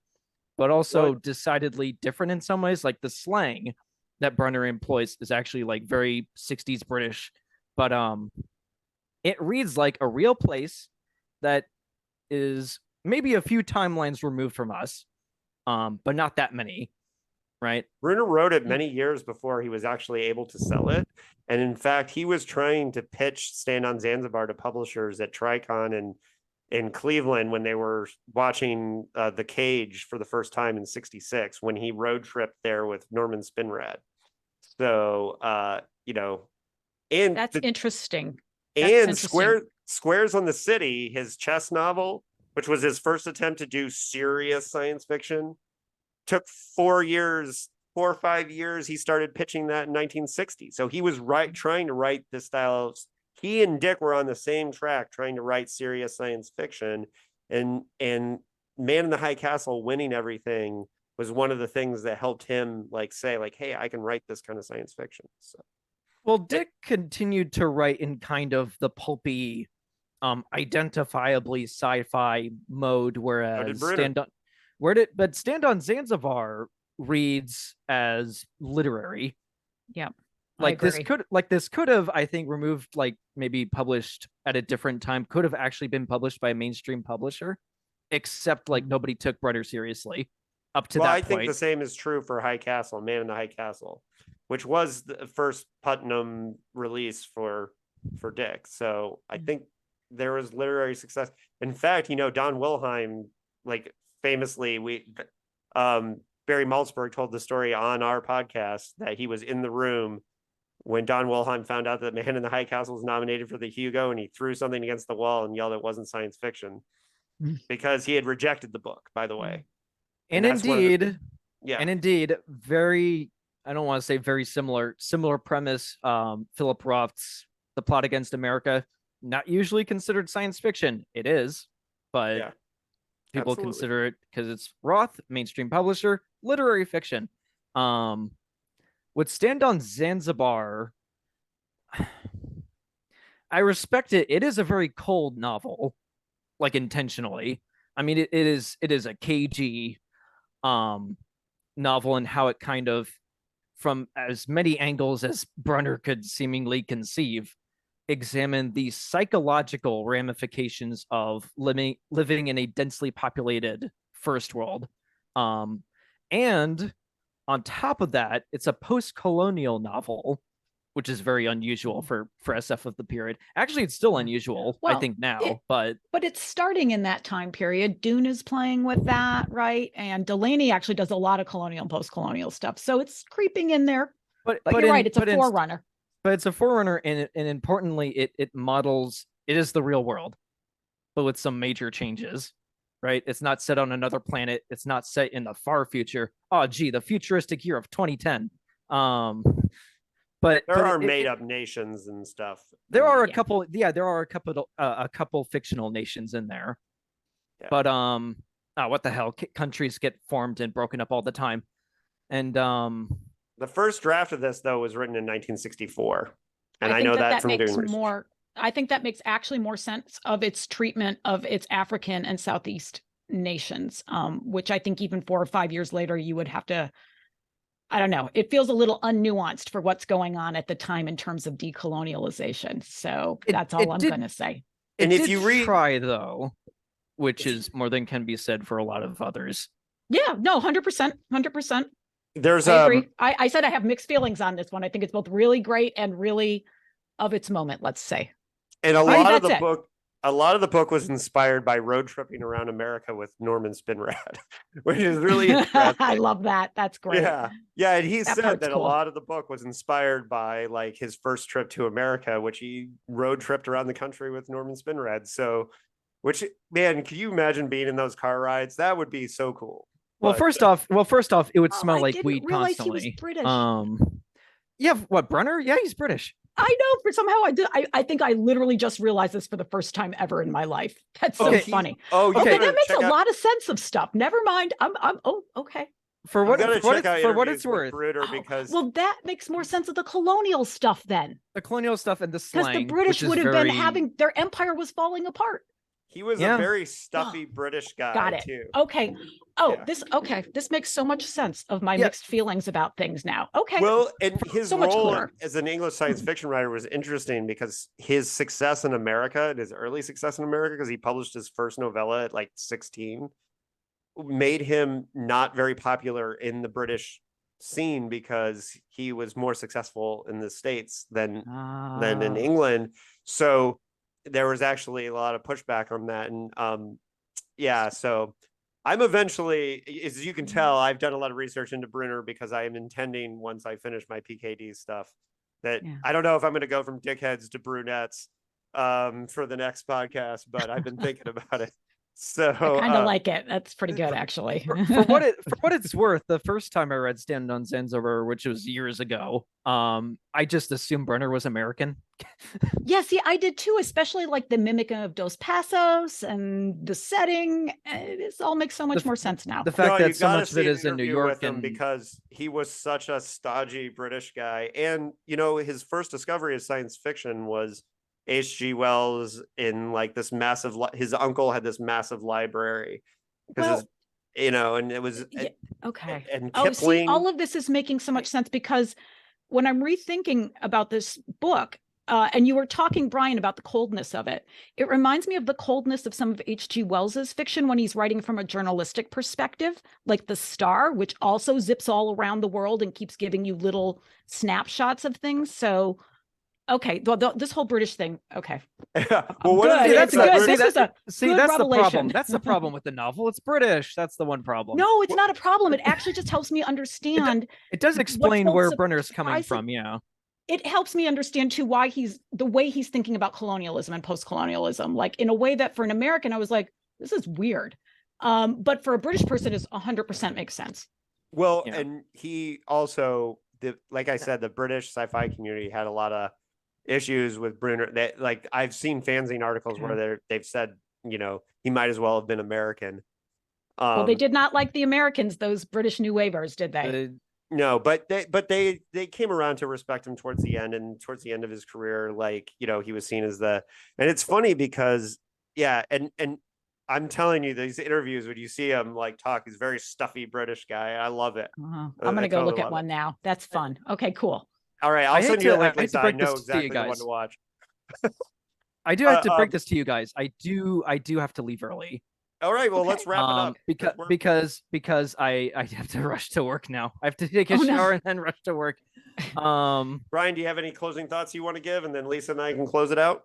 but also decidedly different in some ways. Like the slang that Brunner employs is actually like very 60s British, but it reads like a real place that is maybe a few timelines removed from us, but not that many, right? Brunner wrote it many years before he was actually able to sell it. And in fact, he was trying to pitch Stand on Zanzibar to publishers at Tricon and in Cleveland when they were watching The Cage for the first time in '66, when he road tripped there with Norman Spinrad. So, and that's interesting. And Squares on the City, his chess novel, which was his first attempt to do serious science fiction, took 4 or 5 years. He started pitching that in 1960. So he was trying to write this style of. He and Dick were on the same track trying to write serious science fiction, and Man in the High Castle winning everything was one of the things that helped him say hey, I can write this kind of science fiction. So well, Dick continued to write in kind of the pulpy, identifiably sci-fi mode, whereas Stand on Zanzibar reads as literary. Yeah. This could have, I think, removed, like maybe published at a different time, could have actually been published by a mainstream publisher, except like nobody took Brunner seriously up to that point. I think the same is true for High Castle, Man in the High Castle, which was the first Putnam release for Dick. So I think there was literary success. In fact, Don Wilhelm, famously, Barry Malzberg told the story on our podcast that he was in the room when Don Wilhelm found out that Man in the High Castle was nominated for the Hugo, and he threw something against the wall and yelled it wasn't science fiction because he had rejected the book, by the way. And indeed, very, I don't want to say very similar premise. Philip Roth's The Plot Against America, not usually considered science fiction. It is, but people consider it, because it's Roth, mainstream publisher, literary fiction. Would Stand on Zanzibar, I respect it. It is a very cold novel, intentionally. I mean, it is a cagey novel, and how it kind of, from as many angles as Brunner could seemingly conceive, examine the psychological ramifications of living in a densely populated first world. And on top of that, it's a post-colonial novel, which is very unusual for SF of the period. Actually, it's still unusual, I think, now, but it's starting in that time period. Dune is playing with that, right? And Delany actually does a lot of colonial and post-colonial stuff, so it's creeping in there. But you're right, it's a forerunner. But it's a forerunner, and importantly, it models, it is the real world, but with some major changes, right? It's not set on another planet. It's not set in the far future. Oh, gee, the futuristic year of 2010. But there are made up nations and stuff. There are a couple. Yeah, there are a couple fictional nations in there. Yeah. But what the hell? Countries get formed and broken up all the time. And the first draft of this, though, was written in 1964, and I know that from doing research. I think that makes actually more sense of its treatment of its African and Southeast nations, which I think even 4 or 5 years later you would have to. I don't know. It feels a little unnuanced for what's going on at the time in terms of decolonialization. So that's all I'm going to say. And if you try, though, which is more than can be said for a lot of others. Yeah, no, 100%, 100%. I agree. I said I have mixed feelings on this one. I think it's both really great and really of its moment, let's say. And a lot of the book was inspired by road tripping around America with Norman Spinrad, which is really interesting. I love that. That's great. Yeah. And he said that cool. A lot of the book was inspired by like his first trip to America, which he road tripped around the country with Norman Spinrad. So, which, man, can you imagine being in those car rides? That would be so cool. Well, first off, it would smell like weed constantly. He was British. Yeah, what, Brunner? Yeah, he's British. I know, but somehow I think I literally just realized this for the first time ever in my life. That's so funny. Okay, that makes a lot of sense of stuff. Never mind. Okay. For what it's worth. Because that makes more sense of the colonial stuff then. The colonial stuff and the slang. Because the British would have been having their empire was falling apart. He was a very stuffy British guy. Got it. Too. Okay. This makes so much sense of my mixed feelings about things now. Okay. Well, and his role as an English science fiction writer was interesting because his success in America, and his early success in America, because he published his first novella at like 16, made him not very popular in the British scene because he was more successful in the States than in England. So there was actually a lot of pushback on that. And so I'm eventually, as you can tell, I've done a lot of research into Brunner because I am intending, once I finish my PKD stuff, that I don't know if I'm going to go from dickheads to brunettes for the next podcast, but I've been thinking about it. So I kind of like it. That's pretty good, actually. for what it's worth, the first time I read Stand on Zanzibar, which was years ago, I just assumed Brunner was American. Yeah, see, I did too, especially like the mimicking of Dos Passos and the setting. It all makes so much more sense now. The fact that so much of it is in New York, and because he was such a stodgy British guy, and his first discovery of science fiction was H.G. Wells in like this massive. His uncle had this massive library because and it was okay. And Kipling. All of this is making so much sense because when I'm rethinking about this book, and you were talking, Brian, about the coldness of it, it reminds me of the coldness of some of H.G. Wells's fiction when he's writing from a journalistic perspective, like The Star, which also zips all around the world and keeps giving you little snapshots of things. So. Okay, this whole British thing. Okay. Well, that's good. That's revelation. the problem. That's the problem with the novel. It's British. That's the one problem. No, it's not a problem. It actually just helps me understand. It does explain where Brunner's coming from. Yeah. It helps me understand too why the way he's thinking about colonialism and post-colonialism, like in a way that for an American, I was like, this is weird. But for a British person, is 100% makes sense. Well, and he also, like I said, the British sci-fi community had a lot of issues with Brunner. That, like, I've seen fanzine articles where they've said, he might as well have been American. Well, they did not like the Americans, those British New Wavers, did they? No, but they came around to respect him towards the end, and towards the end of his career, like, he was seen as and it's funny because and I'm telling you, these interviews, when you see him like talk, he's a very stuffy British guy. I love it. I'm I gonna go totally look at love one it. now. That's fun. Okay, cool. All right, I'll send you a link, I hate Lisa. to I break know this to you exactly the one guys. to watch. I do have to break Um, this to you guys. I do have to leave early. all right, well, Okay. let's wrap it up. Because I have to rush to work now. I have to take a Oh, no. shower and then rush to work. Brian, do you have any closing thoughts you want to give? And then Lisa and I can close it out.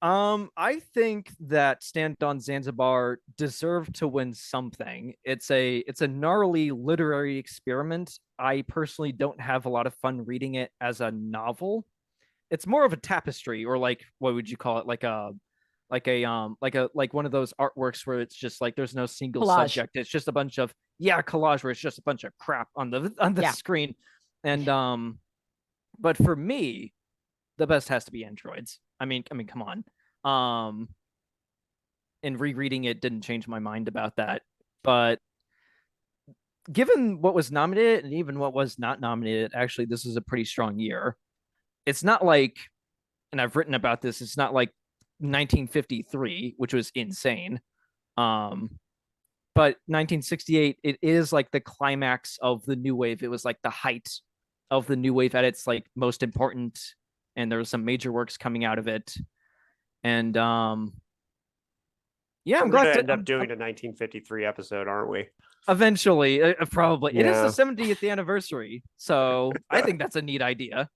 I think that Stand on Zanzibar deserved to win something. It's a gnarly literary experiment. I personally don't have a lot of fun reading it as a novel. It's more of a tapestry, or like, what would you call it? Like one of those artworks where it's just like there's no single Collage. subject. It's just a bunch of collage where it's just a bunch of crap on the Yeah. screen. And but for me, the best has to be androids. I mean, come on. And rereading it didn't change my mind about that. But given what was nominated and even what was not nominated, actually, this is a pretty strong year. It's not like, and I've written about this, it's not like 1953, which was insane. But 1968, it is like the climax of the new wave. It was like the height of the new wave at its like most important, and there was some major works coming out of it. And yeah, I'm We're glad gonna to end up doing a 1953 episode, aren't we? eventually, probably. It is Yeah. the 70th anniversary, so I think that's a neat idea.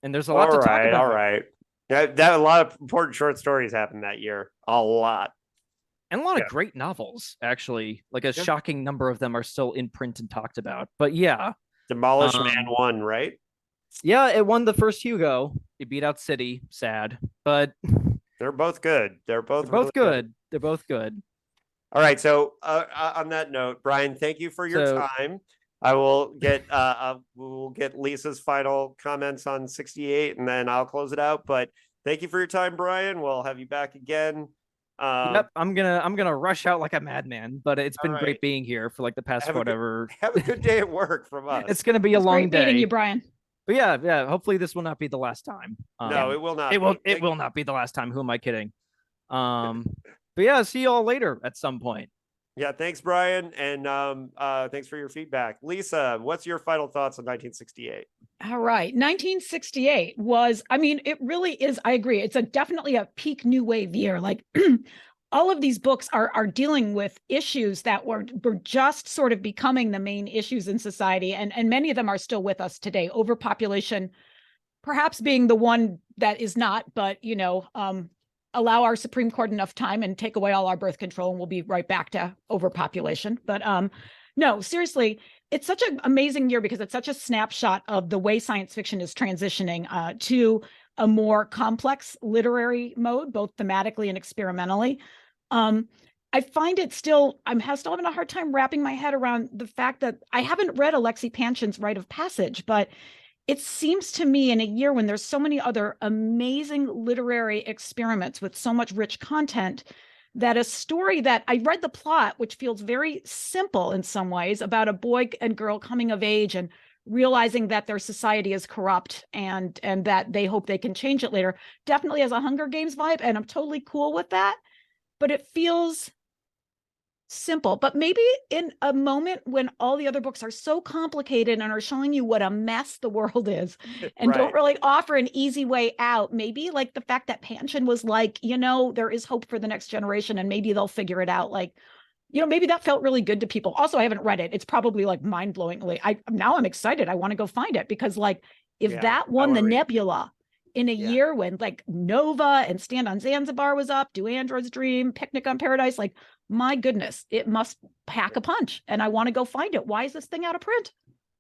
And there's a lot All to talk right, about. all right. That a lot of important short stories happened that year. A lot. And a lot Yeah. of great novels, actually. Like a Yeah. shocking number of them are still in print and talked about. But yeah, Demolished Man won, right? yeah, it won the first Hugo. It beat out City. Sad, but They're both good. They're both they're both really good. They're both good. All right. So on that note, Brian, thank you for your So time. I will get we'll get Lisa's final comments on 68 and then I'll close it out. But thank you for your time, Brian. We'll have you back again. yep, I'm gonna rush out like a madman, but it's been All great right. being here for like the past Have a good- whatever. Have a good day at work from us. It's gonna be a It's long great day. meeting you, Brian. But yeah. Hopefully this will not be the last time. No, it will not. It will not be the last time. Who am I kidding? But yeah, see you all later at some point. Yeah, thanks, Brian, and thanks for your feedback. Lisa, what's your final thoughts on 1968? All right. 1968 was, I mean, it really is, I agree. It's definitely a peak new wave year. Like all of these books are dealing with issues that were just sort of becoming the main issues in society. And many of them are still with us today. Overpopulation, perhaps being the one that is not, but, allow our Supreme Court enough time and take away all our birth control, and we'll be right back to overpopulation. But no, seriously, it's such an amazing year because it's such a snapshot of the way science fiction is transitioning to a more complex literary mode, both thematically and experimentally. I find it still, I'm still having a hard time wrapping my head around the fact that I haven't read Alexei Panshin's Rite of Passage, but it seems to me in a year when there's so many other amazing literary experiments with so much rich content, that a story that I read the plot, which feels very simple in some ways, about a boy and girl coming of age and realizing that their society is corrupt and that they hope they can change it later, definitely has a Hunger Games vibe, and I'm totally cool with that. But it feels simple, but maybe in a moment when all the other books are so complicated and are showing you what a mess the world is and Right. don't really offer an easy way out, maybe like the fact that Panshin was like, there is hope for the next generation and maybe they'll figure it out. Like, maybe that felt really good to people. Also, I haven't read it. It's probably like mind-blowingly. I'm excited. I want to go find it because like if that won the Nebula in a year when like Nova and Stand on Zanzibar was up, Do Androids Dream, Picnic on Paradise, like my goodness, it must pack a punch and I want to go find it. Why is this thing out of print?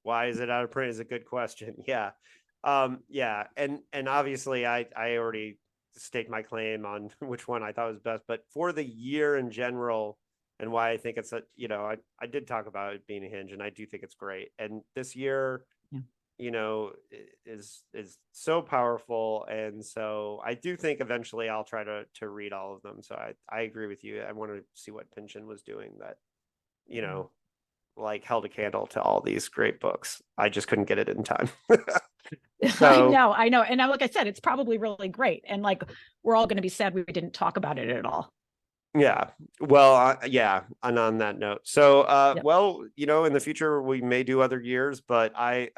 Why is it out of print is a good question. Yeah. Yeah. And obviously I already staked my claim on which one I thought was best, but for the year in general and why I think it's I did talk about it being a hinge and I do think it's great. And this year, is so powerful. And so I do think eventually I'll try to read all of them. So I agree with you. I want to see what Pynchon was doing that, like held a candle to all these great books. I just couldn't get it in time. So, I know. And like I said, it's probably really great. And like, we're all going to be sad we didn't talk about it at all. Yeah. Well, yeah. And on that note, so, Yep. well, in the future we may do other years, but I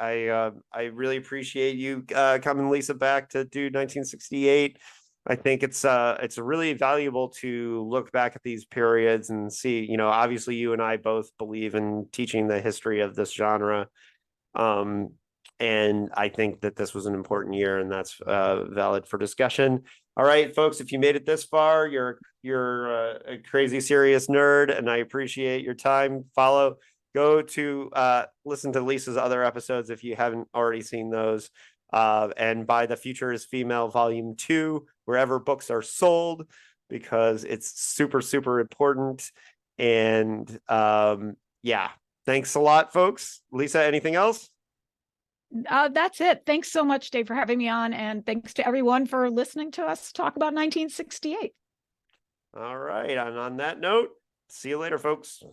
really appreciate you, coming, Lisa, back to do 1968. I think it's really valuable to look back at these periods and see, obviously you and I both believe in teaching the history of this genre. Um, and I think that this was an important year, and that's valid for discussion. All right, folks, if you made it this far, you're a crazy serious nerd, and I appreciate your time. Go to listen to Lisa's other episodes if you haven't already seen those. And buy The Future is Female Volume 2 wherever books are sold, because it's super, super important. And yeah, thanks a lot, folks. Lisa, anything else? That's it. Thanks so much, Dave, for having me on. And thanks to everyone for listening to us talk about 1968. All right. And on that note, see you later, folks.